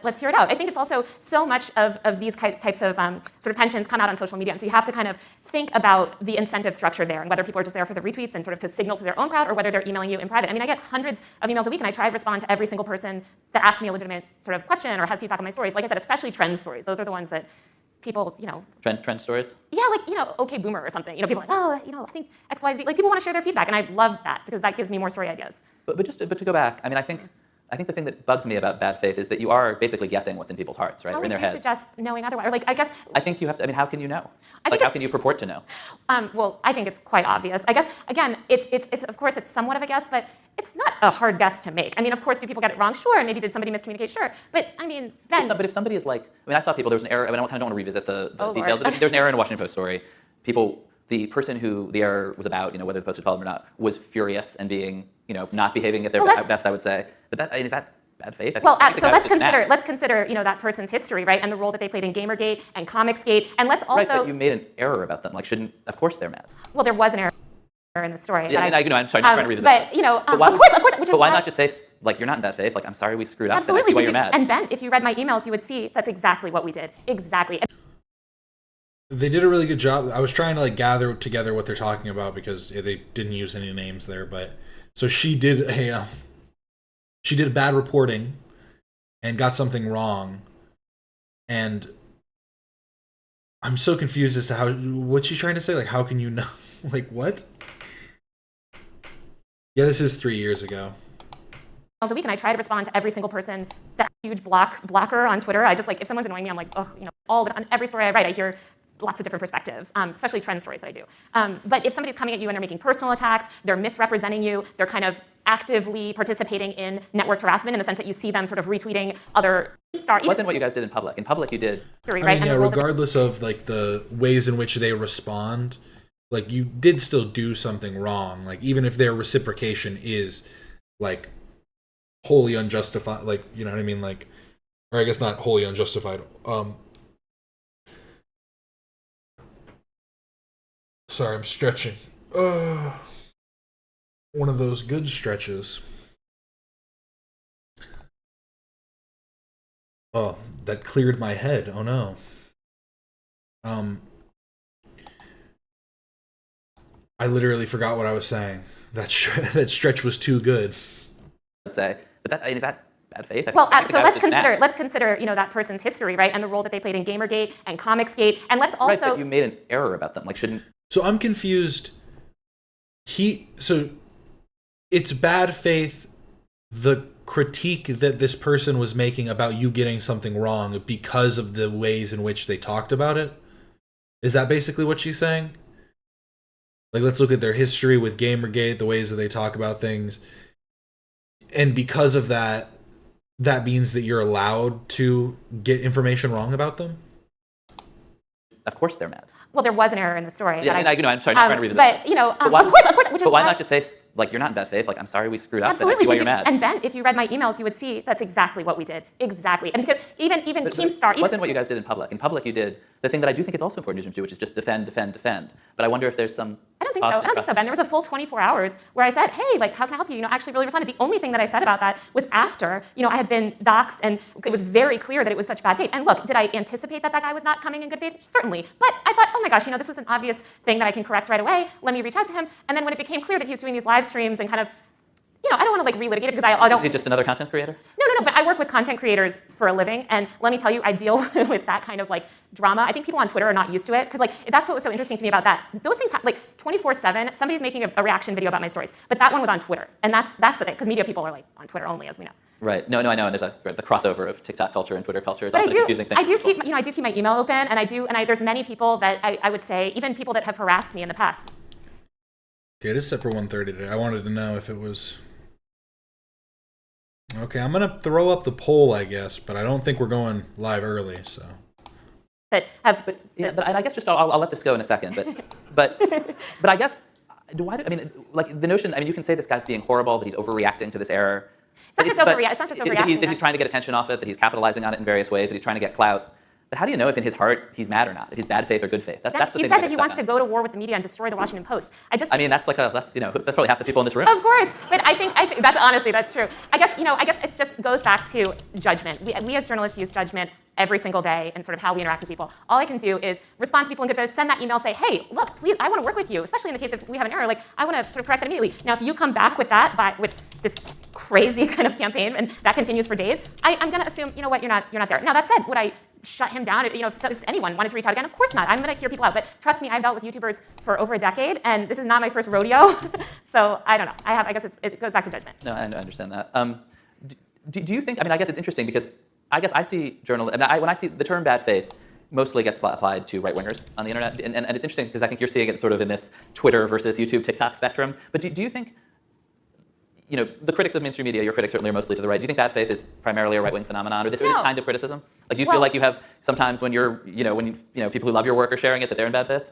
let's hear it out. I think it's also so much of these types of sort of tensions come out on social media, and so you have to kind of think about the incentive structure there, and whether people are just there for the retweets and sort of to signal to their own crowd, or whether they're emailing you in private. I mean, I get hundreds of emails a week, and I try to respond to every single person that asks me a legitimate sort of question or has feedback on my stories. Like I said, especially trend stories. Those are the ones that people, Trend stories? Yeah, like, okay, boomer or something. People are like, oh, I think XYZ. Like, people want to share their feedback, and I love that because that gives me more story ideas. But to go back, I mean, I think the thing that bugs me about bad faith is that you are basically guessing what's in people's hearts, right? How Or in would their you heads. suggest knowing otherwise? Or like, I guess. I think you have to. I mean, how can you know? I think Like, how can you purport to know? Well, I think it's quite obvious. I guess, again, it's of course, it's somewhat of a guess, but it's not a hard guess to make. I mean, of course, do people get it wrong? Sure. And maybe did somebody miscommunicate? Sure. But I mean, then. But if somebody is like, I mean, I saw people, there was an error. I mean, I kind of don't want to revisit the Oh, details, Lord. but there's an error in a Washington Post story. The person who the error was about, whether the post had followed them or not, was furious and being, not behaving at their best, I would say. But that, I mean, is that bad faith? Well, so let's consider that person's history, right, and the role that they played in Gamergate and Comicsgate, and let's also. Right, but you made an error about them. Like, of course they're mad. Well, there was an error in the story. Yeah, I'm trying to revisit but, that. Of course, which is but why why- not just say, like, you're not in bad faith? Like, I'm sorry we screwed up. Absolutely. That's why you're mad. And Ben, if you read my emails, you would see that's exactly what we did. Exactly. They did a really good job. I was trying to gather together what they're talking about because they didn't use any names there. But so she did a bad reporting and got something wrong, and I'm so confused as to what's she trying to say? Like, how can you know? Like, what? Yeah, this is 3 years ago. A week, and I try to respond to every single person. That huge blocker on Twitter. I just like, if someone's annoying me, I'm like, ugh, all the time. Every story I write, I hear lots of different perspectives, especially trend stories that I do. But if somebody's coming at you and they're making personal attacks, they're misrepresenting you, they're kind of actively participating in networked harassment in the sense that you see them sort of retweeting other It wasn't what you guys did in public. In public, you did. Right? I mean, yeah, regardless of the ways in which they respond, you did still do something wrong. Even if their reciprocation is wholly unjustified, you know what I mean? Or I guess not wholly unjustified. Sorry, I'm stretching. One of those good stretches. Oh, that cleared my head. Oh no. I literally forgot what I was saying. That stretch was too good. Let's say, but is that bad faith? Well, so let's consider that person's history, right, and the role that they played in Gamergate and Comicsgate, and let's also. Right, but you made an error about them. Shouldn't. So I'm confused. So it's bad faith, the critique that this person was making about you getting something wrong because of the ways in which they talked about it? Is that basically what she's saying? Let's look at their history with Gamergate, the ways that they talk about things. And because of that, that means that you're allowed to get information wrong about them? Of course they're mad. Well, there was an error in the story. Yeah, I'm sorry, not trying to revisit. But of course, but why not just say you're not in bad faith? I'm sorry we screwed up. Absolutely. That's why you're mad. And Ben, if you read my emails, you would see that's exactly what we did. Exactly. And because even Keemstar. It wasn't what you guys did in public. In public, you did the thing that I do think is also important in newsrooms too, which is just defend. But I wonder if there's some. I don't think so, Ben. There was a full 24 hours where I said, hey, how can I help you? Actually really responded. The only thing that I said about that was after, I had been doxxed and it was very clear that it was such bad faith. And look, did I anticipate that guy was not coming in good faith? Certainly. But I thought, oh my gosh, this was an obvious thing that I can correct right away. Let me reach out to him. And then when it became clear that he was doing these live streams and kind of, I don't want to relitigate it because I don't. Is he just another content creator? No, but I work with content creators for a living, and let me tell you, I deal with that kind of drama. I think people on Twitter are not used to it because that's what was so interesting to me about that. Those things 24/7. Somebody's making a reaction video about my stories, but that one was on Twitter, and that's the thing because media people are on Twitter only, as we know. Right. No, I know, and there's the crossover of TikTok culture and Twitter culture is but often a confusing thing. I do keep my email open, and there's many people that I would say, even people that have harassed me in the past. Okay, it is set for 1:30 today. I wanted to know if it was. Okay, I'm going to throw up the poll, I guess, but I don't think we're going live early, so. that have. But I guess just I'll let this go in a second. But I guess like the notion. I mean, you can say this guy's being horrible, that he's overreacting to this error. It's not just overreacting. That he's trying to get attention off it, that he's capitalizing on it in various ways, that he's trying to get clout. But how do you know if in his heart he's mad or not? If he's bad faith or good faith? That's the thing. He said that he wants to go to war with the media and destroy the Washington Post. That's probably half the people in this room. Of course, but I think that's true. I guess it just goes back to judgment. We as journalists use judgment every single day and sort of how we interact with people. All I can do is respond to people in good faith, send that email, say, hey, look, please, I want to work with you, especially in the case if we have an error, like I want to sort of correct that immediately. Now, if you come back with that, with this crazy kind of campaign and that continues for days, I'm going to assume, you're not there. Now, that said, would I shut him down if anyone wanted to reach out again? Of course not. I'm going to hear people out. But trust me, I've dealt with YouTubers for over a decade, and this is not my first rodeo. So I don't know. I guess it goes back to judgment. No, I understand that. Do you think, I guess it's interesting because I guess I see journalism, when I see the term bad faith, mostly gets applied to right-wingers on the internet. And it's interesting because I think you're seeing it sort of in this Twitter versus YouTube, TikTok spectrum. But do you think, the critics of mainstream media, your critics certainly are mostly to the right. Do you think bad faith is primarily a right-wing phenomenon, or this kind of criticism? Like, do you feel like you have sometimes when people who love your work are sharing it, that they're in bad faith?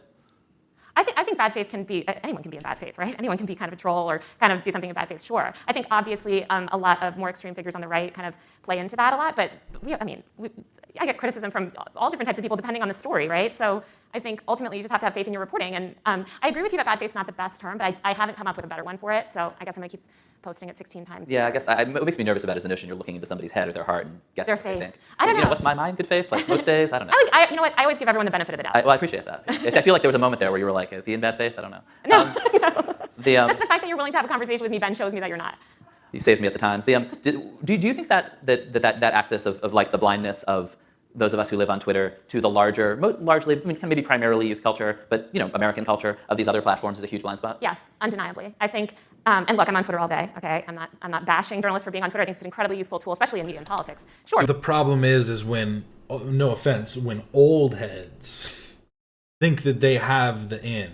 I think bad faith can be, anyone can be in bad faith, right? Anyone can be kind of a troll or kind of do something in bad faith, sure. I think obviously a lot of more extreme figures on the right kind of play into that a lot, but I get criticism from all different types of people depending on the story, right? So I think ultimately you just have to have faith in your reporting. And I agree with you that bad faith is not the best term, but I haven't come up with a better one for it, so I guess I'm gonna keep posting it 16 times. Yeah, I guess what makes me nervous about is the notion you're looking into somebody's head or their heart and guessing what they think. I don't know. What's my mind? Good faith? Like most days? I don't know. You know what? I always give everyone the benefit of the doubt. I appreciate that. I feel like there was a moment there where you were like, is he in bad faith? I don't know. No. Just the fact that you're willing to have a conversation with me, Ben, shows me that you're not. You saved me at the times. Do you think that axis of like the blindness of those of us who live on Twitter to the largely, maybe primarily youth culture, but American culture of these other platforms is a huge blind spot? Yes, undeniably. I think, and look, I'm on Twitter all day. Okay, I'm not bashing journalists for being on Twitter. I think it's an incredibly useful tool, especially in media and politics. Sure. The problem is when, no offense, when old heads think that they have the in.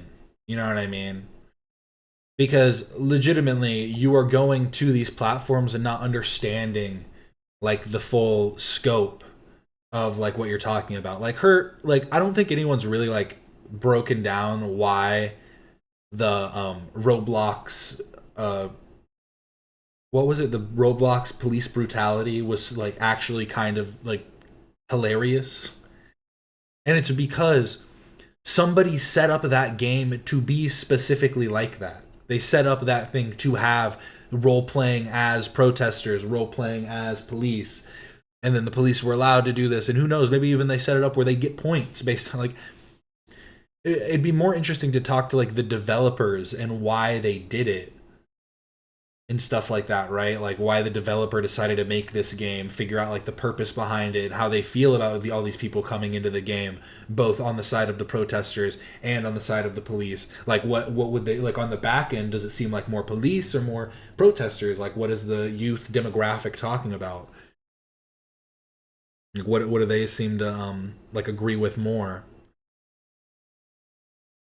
You know what I mean? Because legitimately, you are going to these platforms and not understanding like the full scope of like what you're talking about. Like I don't think anyone's really like broken down why the Roblox what was it? The Roblox police brutality was like actually kind of like hilarious. And it's because somebody set up that game to be specifically like that. They set up that thing to have role-playing as protesters, role-playing as police. And then the police were allowed to do this. And who knows, maybe even they set it up where they get points based on like... It'd be more interesting to talk to like the developers and why they did it. And stuff like that, right? Like why the developer decided to make this game, figure out like the purpose behind it, how they feel about all these people coming into the game, both on the side of the protesters and on the side of the police. Like what would they, like on the back end, does it seem like more police or more protesters? Like what is the youth demographic talking about? Like what do they seem to like agree with more?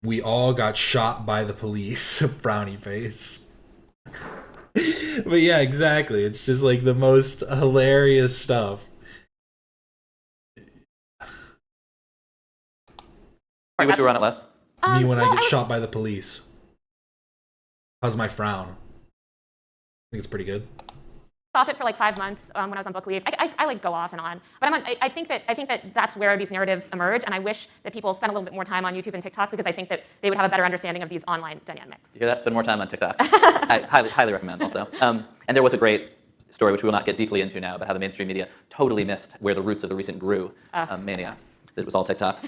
We all got shot by the police, frowny face. But yeah, exactly. It's just like the most hilarious stuff. You wish you were on it less? Me when I get shot by the police. How's my frown? I think it's pretty good. Off it for like 5 months when I was on book leave. I like go off and on, but I think that that's where these narratives emerge, and I wish that people spend a little bit more time on YouTube and TikTok because I think that they would have a better understanding of these online dynamics. You hear that? Spend more time on TikTok. I highly recommend also. And there was a great story, which we will not get deeply into now, about how the mainstream media totally missed where the roots of the recent Gru mania. It was all TikTok.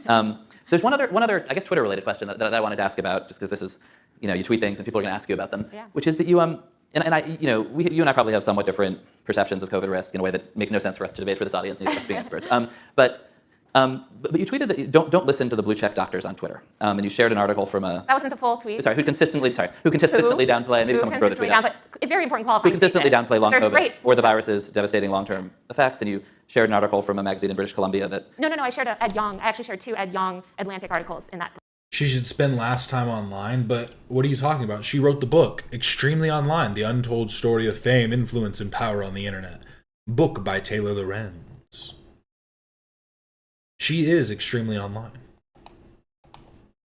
There's one other, I guess, Twitter-related question that I wanted to ask about, just because this is, you tweet things and people are going to ask you about them, which is that you you and I probably have somewhat different perceptions of COVID risk in a way that makes no sense for us to debate for this audience and us being experts. But you tweeted that you don't listen to the blue check doctors on Twitter, and you shared an article from a. That wasn't the full tweet. Who consistently downplay. Maybe someone can throw the tweet out. A very important qualifying. Who consistently downplay long COVID or the virus's devastating long-term effects, and you shared an article from a magazine in British Columbia that. No. I shared Ed Yong. I actually shared 2 Ed Yong Atlantic articles in that. She should spend last time online, but what are you talking about? She wrote the book, Extremely Online, The Untold Story of Fame, Influence, and Power on the Internet. Book by Taylor Lorenz. she is extremely online.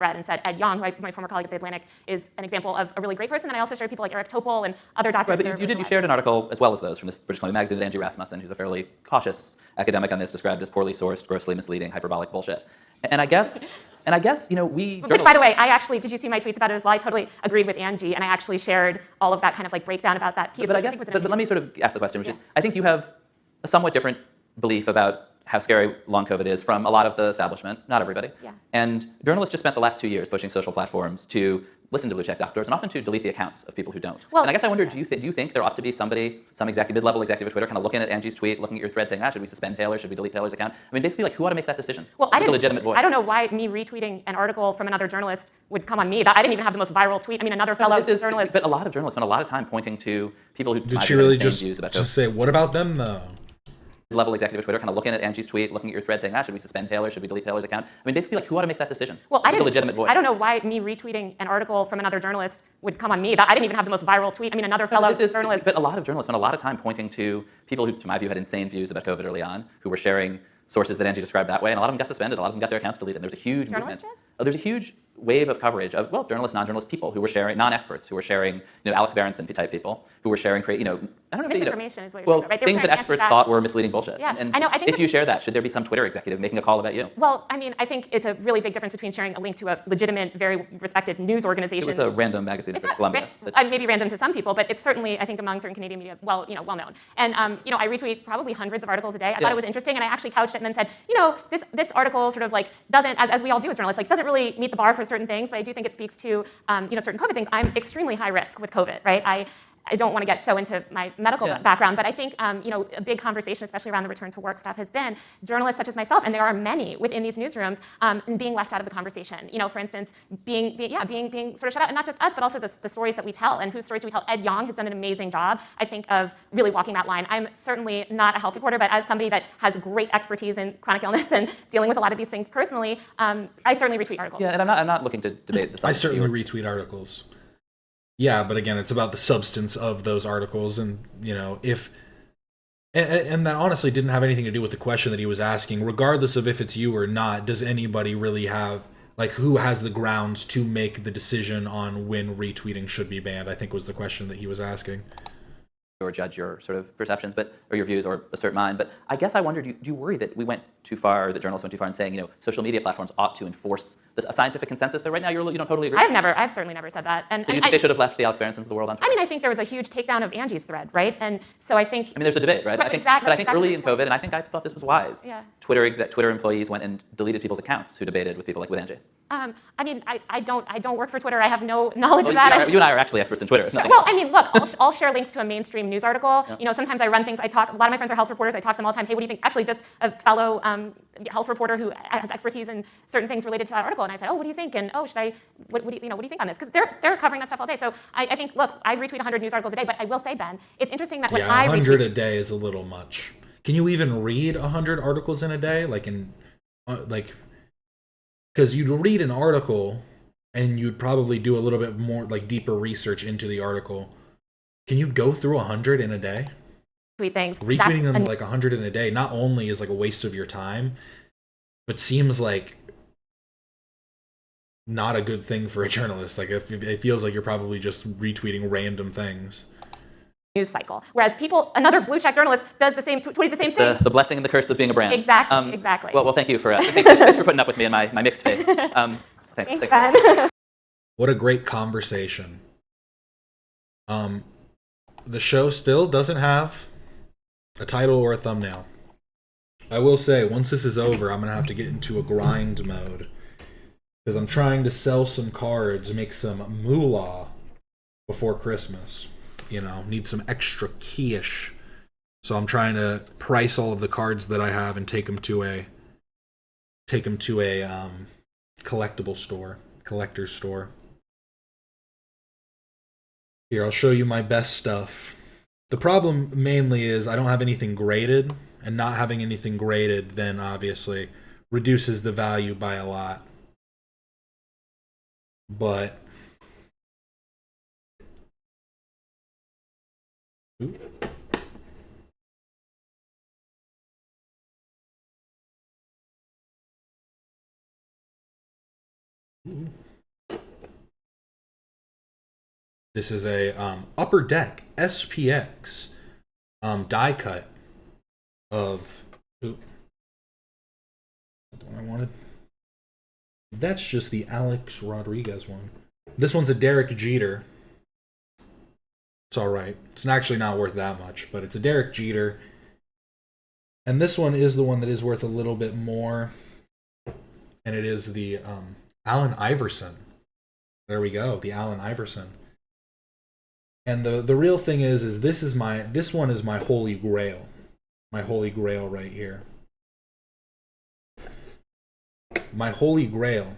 Read and said Ed Yong, my former colleague at The Atlantic, is an example of a really great person. And I also shared people like Eric Topol and other doctors. Right, but you shared an article as well as those from this British Columbia magazine that Angie Rasmussen, who's a fairly cautious academic on this, described as poorly sourced, grossly misleading, hyperbolic bullshit. And I guess, you know, Which, by the way, I actually, did you see my tweets about it as well? I totally agreed with Angie, and I actually shared all of that kind of like breakdown about that piece. But I guess, but let me sort of ask the question, which is, I think you have a somewhat different belief about how scary long COVID is from a lot of the establishment, not everybody. Yeah. And journalists just spent the last 2 years pushing social platforms to listen to blue check doctors and often to delete the accounts of people who don't. Well, and I guess I wonder, do you think there ought to be somebody, some executive, mid-level executive at Twitter, kind of looking at Angie's tweet, looking at your thread, saying, should we suspend Taylor? Should we delete Taylor's account? I mean, basically, like, who ought to make that decision? Well, Who's a legitimate voice? I don't know why me retweeting an article from another journalist would come on me. I didn't even have the most viral tweet. I mean, another fellow journalist. But a lot of journalists spend a lot of time pointing to people who Did she really just about say, what about them though? Level executive at Twitter, kind of looking at Angie's tweet, looking at your thread, saying, should we suspend Taylor? Should we delete Taylor's account? I mean, basically, like, who ought to make that decision? Well, Who's a legitimate voice? I don't know why me retweeting an article from another journalist would come on me. I didn't even have the most viral tweet. I mean, another fellow journalist. But a lot of journalists spend a lot of time pointing to people who, to my view, had insane views about COVID early on, who were sharing sources that Angie described that way, and a lot of them got suspended, a lot of them got their accounts deleted. And there's a huge movement. There's a huge wave of coverage of, well, journalists, non-journalist people who were sharing, non-experts who were sharing, you know, Alex Berenson type people who were sharing, I don't know if misinformation is what you're well, talking about, right? things that experts thought were misleading bullshit. Yeah, and I know. I think if you share that, should there be some Twitter executive making a call about you? Well, I mean, I think it's a really big difference between sharing a link to a legitimate, very respected news organization. It was a random magazine in British Columbia. Maybe random to some people, but it's certainly, I think, among certain Canadian media, well known. And I retweet probably hundreds of articles a day. I thought it was interesting, and I actually couched it and then said, this article sort of like doesn't, as we all do as journalists, like doesn't really meet the bar for certain things, but I do think it speaks to certain COVID things. I'm extremely high risk with COVID, right? I don't want to get so into my medical background, but I think a big conversation, especially around the return to work stuff, has been journalists such as myself, and there are many within these newsrooms, being left out of the conversation. For instance, being sort of shut out, and not just us, but also the stories that we tell, and whose stories do we tell. Ed Yong has done an amazing job, I think, of really walking that line. I'm certainly not a health reporter, but as somebody that has great expertise in chronic illness and dealing with a lot of these things personally, I certainly retweet articles. Yeah, and I'm not looking to debate this. I certainly retweet articles. Yeah, but again, it's about the substance of those articles, and and that honestly didn't have anything to do with the question that he was asking. Regardless of if it's you or not, does anybody really have, like, who has the grounds to make the decision on when retweeting should be banned? I think was the question that he was asking. Or judge your sort of perceptions, or your views, or assert mine. But I guess I wonder, do you worry that we went too far, or that journalists went too far in saying, social media platforms ought to enforce a scientific consensus that right now you don't totally agree? I've certainly never said that. And so you think they should have left the Alex Berensons of the world on Twitter? I mean, I think there was a huge takedown of Angie's thread, right? And so I think... there's a debate, right? But I think early in COVID, and I thought this was wise, Twitter employees went and deleted people's accounts who debated with people like with Angie. I don't work for Twitter. I have no knowledge of that. You and I are actually experts in Twitter. Well, I mean, look, I'll share links to a mainstream news article. Yeah. Sometimes I run things. A lot of my friends are health reporters. I talk to them all the time. Hey, what do you think? Actually, just a fellow health reporter who has expertise in certain things related to that article. And I said, oh, what do you think? And what do you think on this? Because they're covering that stuff all day. So I think, look, I retweet 100 news articles a day. But I will say, Ben, it's interesting that when I 100 a day is a little much. Can you even read 100 articles in a day? Because you'd read an article and you'd probably do a little bit more, like, deeper research into the article. Can you go through 100 in a day? Tweet things. Retweeting them like 100 in a day not only is like a waste of your time, but seems like not a good thing for a journalist. Like, it feels like you're probably just retweeting random things. News cycle, whereas another blue check journalist does the same, tweet the same thing. The blessing and the curse of being a brand. Exactly. Exactly. Well, thank you for thanks for putting up with me and my mixed faith. Thanks. Ben. What a great conversation. The show still doesn't have a title or a thumbnail. I will say, once this is over, I'm gonna have to get into a grind mode because I'm trying to sell some cards, make some moolah before Christmas. Need some extra cash. So I'm trying to price all of the cards that I have and take them to a collector's store. Here, I'll show you my best stuff. The problem mainly is I don't have anything graded, and not having anything graded then obviously reduces the value by a lot. But This is a Upper Deck SPX die cut of. Ooh, that's the one I wanted. That's just the Alex Rodriguez one. This one's a Derek Jeter. It's all right. It's actually not worth that much, but it's a Derek Jeter. And this one is the one that is worth a little bit more. And it is the Allen Iverson. There we go, the Allen Iverson. And the real thing is this one is my holy grail. My holy grail right here. My holy grail.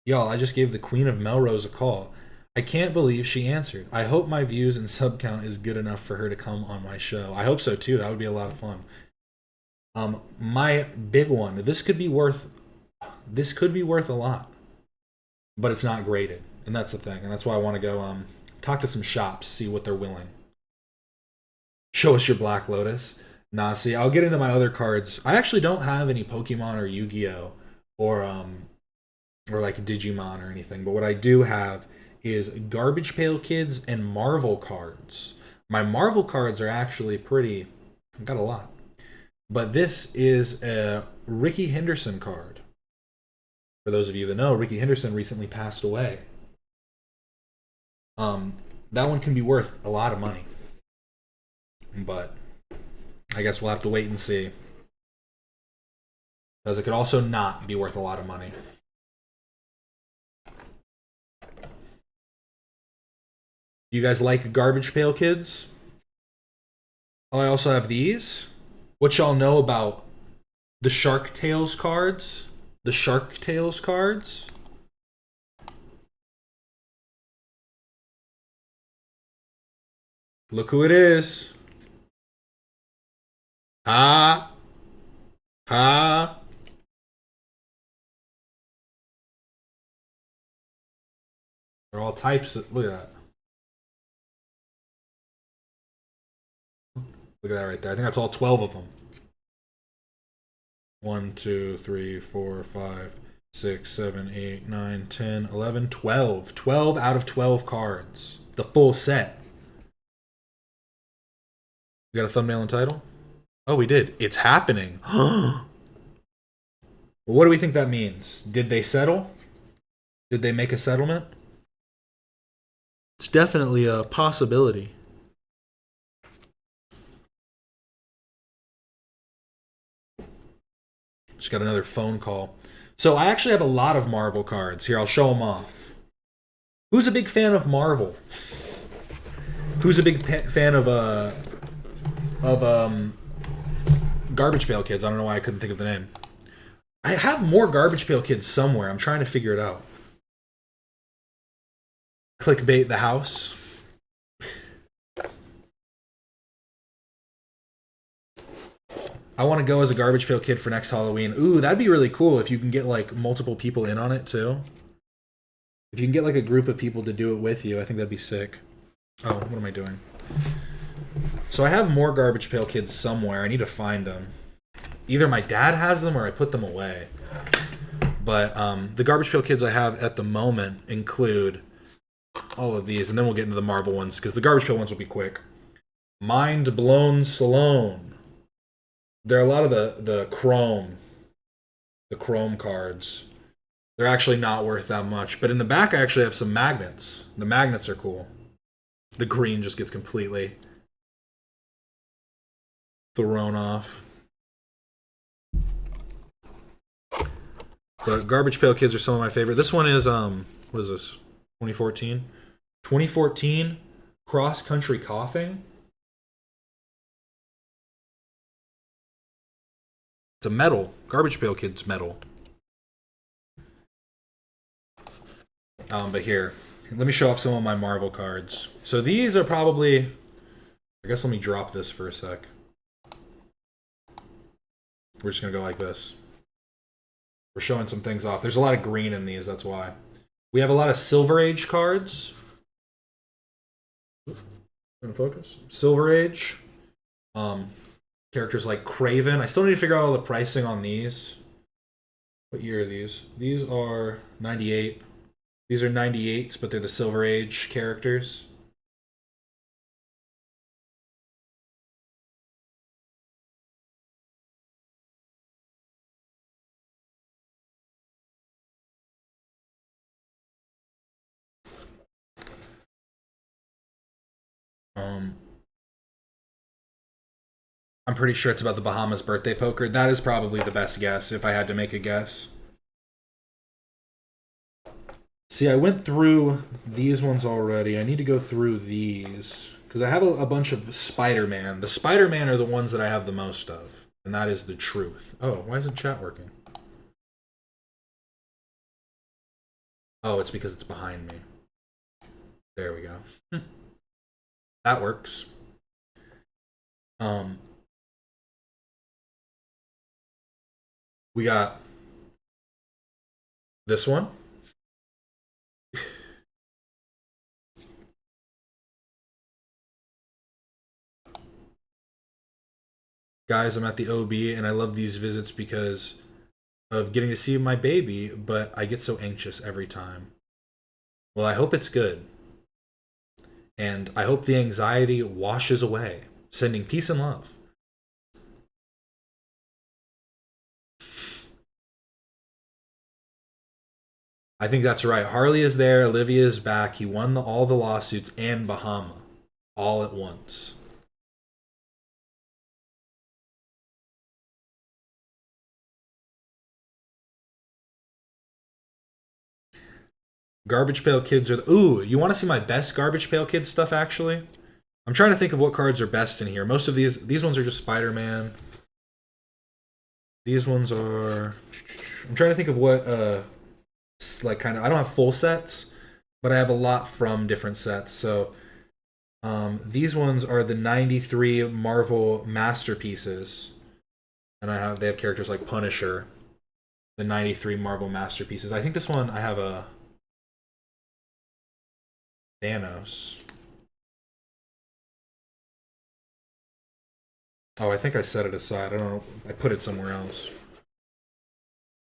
Y'all, I just gave the Queen of Melrose a call. I can't believe she answered. I hope my views and sub count is good enough for her to come on my show. I hope so too. That would be a lot of fun. My big one. This could be worth a lot, but it's not graded, and that's the thing. And that's why I want to go talk to some shops, see what they're willing. Show us your Black Lotus. Nah, see, I'll get into my other cards. I actually don't have any Pokemon or Yu-Gi-Oh or like Digimon or anything, but what I do have is Garbage Pail Kids and Marvel cards. My Marvel cards are actually pretty. I've got a lot. But this is a Ricky Henderson card. For those of you that know, Ricky Henderson recently passed away. That one can be worth a lot of money. But I guess we'll have to wait and see. Because it could also not be worth a lot of money. You guys like Garbage Pail Kids? Oh, I also have these. What y'all know about the Shark Tales cards? The Shark Tales cards? Look who it is. Ha. Ha. They're all types of, look at that. Look at that right there. I think that's all 12 of them. 1, 2, 3, 4, 5, 6, 7, 8, 9, 10, 11, 12. 12 out of 12 cards. The full set. We got a thumbnail and title? Oh, we did. It's happening. What do we think that means? Did they settle? Did they make a settlement? It's definitely a possibility. Just got another phone call. So I actually have a lot of Marvel cards. Here, I'll show them off. Who's a big fan of Marvel? Who's a big fan of Garbage Pail Kids? I don't know why I couldn't think of the name. I have more Garbage Pail Kids somewhere. I'm trying to figure it out. Clickbait the house. I want to go as a Garbage Pail Kid for next Halloween. Ooh, that'd be really cool if you can get like multiple people in on it too. If you can get like a group of people to do it with you, I think that'd be sick. Oh, what am I doing? So I have more Garbage Pail Kids somewhere. I need to find them. Either my dad has them or I put them away. But the Garbage Pail Kids I have at the moment include all of these, and then we'll get into the Marvel ones because the Garbage Pail ones will be quick. Mind Blown Sloan. There are a lot of the chrome cards. They're actually not worth that much. But in the back, I actually have some magnets. The magnets are cool. The green just gets completely thrown off. The Garbage Pail Kids are some of my favorite. This one is, what is this? 2014? 2014 Cross Country Coughing. It's a medal. Garbage Pail Kids medal. But here, let me show off some of my Marvel cards. So these are probably, I guess let me drop this for a sec. We're just going to go like this. We're showing some things off. There's a lot of green in these, that's why. We have a lot of Silver Age cards. Gonna focus. Silver Age. Characters like Craven. I still need to figure out all the pricing on these. What year are these? These are 98. These are 98s, but they're the Silver Age characters. I'm pretty sure it's about the Bahamas birthday poker. That is probably the best guess if I had to make a guess. See, I went through these ones already. I need to go through these because I have a bunch of Spider-Man. The Spider-Man are the ones that I have the most of, and that is the truth. Oh, why isn't chat working? Oh, it's because it's behind me. There we go. That works. We got this one. Guys, I'm at the OB and I love these visits because of getting to see my baby, but I get so anxious every time. Well, I hope it's good. And I hope the anxiety washes away, sending peace and love. I think that's right. Harley is there. Olivia is back. He won all the lawsuits and Bahama all at once. Garbage Pail Kids are the... Ooh, you want to see my best Garbage Pail Kids stuff, actually? I'm trying to think of what cards are best in here. Most of these ones are just Spider-Man. These ones are... I'm trying to think of what... like kind of, I don't have full sets, but I have a lot from different sets. So these ones are the 93 Marvel Masterpieces, and they have characters like Punisher. The 93 Marvel Masterpieces. I think this one I have a Thanos. Oh, I think I set it aside. I don't know. I put it somewhere else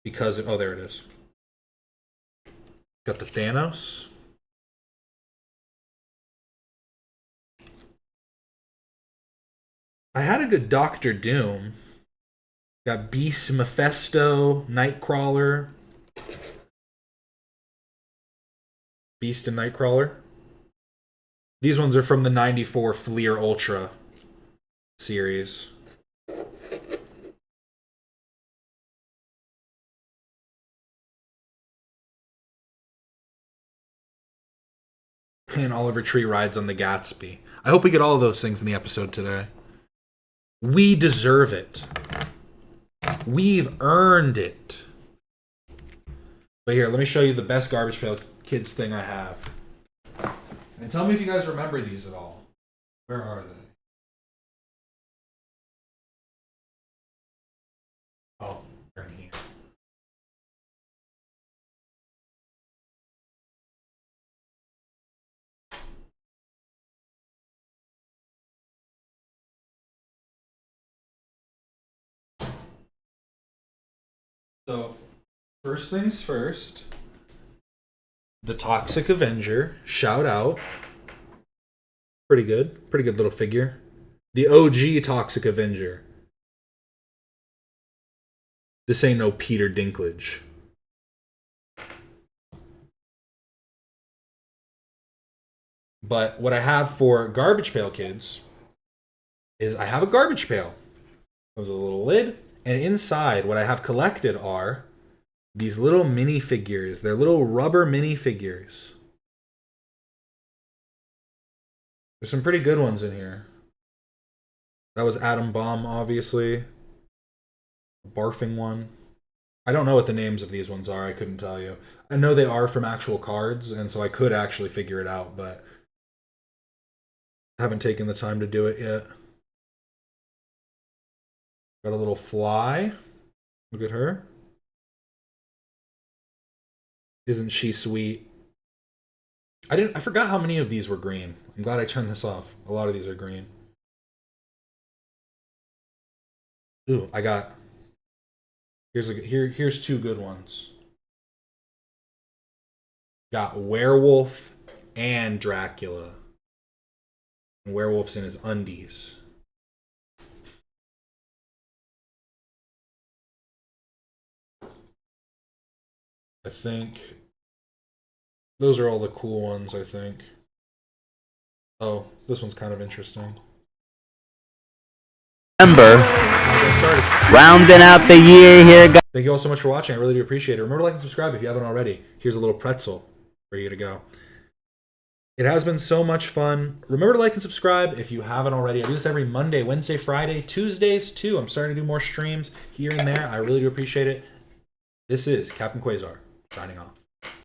because oh, there it is. Got the Thanos. I had a good Doctor Doom. Got Beast, Mephisto, Nightcrawler. Beast and Nightcrawler. These ones are from the 94 Fleer Ultra series. And Oliver Tree rides on the Gatsby. I hope we get all of those things in the episode today. We deserve it. We've earned it. But here, let me show you the best Garbage Pail Kids thing I have. And tell me if you guys remember these at all. Where are they? Oh, they're in here. So, first things first, the Toxic Avenger, shout out. Pretty good little figure. The OG Toxic Avenger. This ain't no Peter Dinklage. But what I have for Garbage Pail Kids is I have a garbage pail. There's a little lid. And inside, what I have collected are these little minifigures. They're little rubber minifigures. There's some pretty good ones in here. That was Atom Bomb, obviously. A barfing one. I don't know what the names of these ones are. I couldn't tell you. I know they are from actual cards, and so I could actually figure it out, but I haven't taken the time to do it yet. Got a little fly. Look at her. Isn't she sweet? I forgot how many of these were green. I'm glad I turned this off. A lot of these are green. Ooh, I got. Here's two good ones. Got werewolf and Dracula. And werewolf's in his undies. I think those are all the cool ones, I think. Oh, this one's kind of interesting. Rounding out the year here, guys. Thank you all so much for watching. I really do appreciate it. Remember to like and subscribe if you haven't already. Here's a little pretzel for you to go. It has been so much fun. Remember to like and subscribe if you haven't already. I do this every Monday, Wednesday, Friday, Tuesdays too. I'm starting to do more streams here and there. I really do appreciate it. This is Captain Quasar signing off.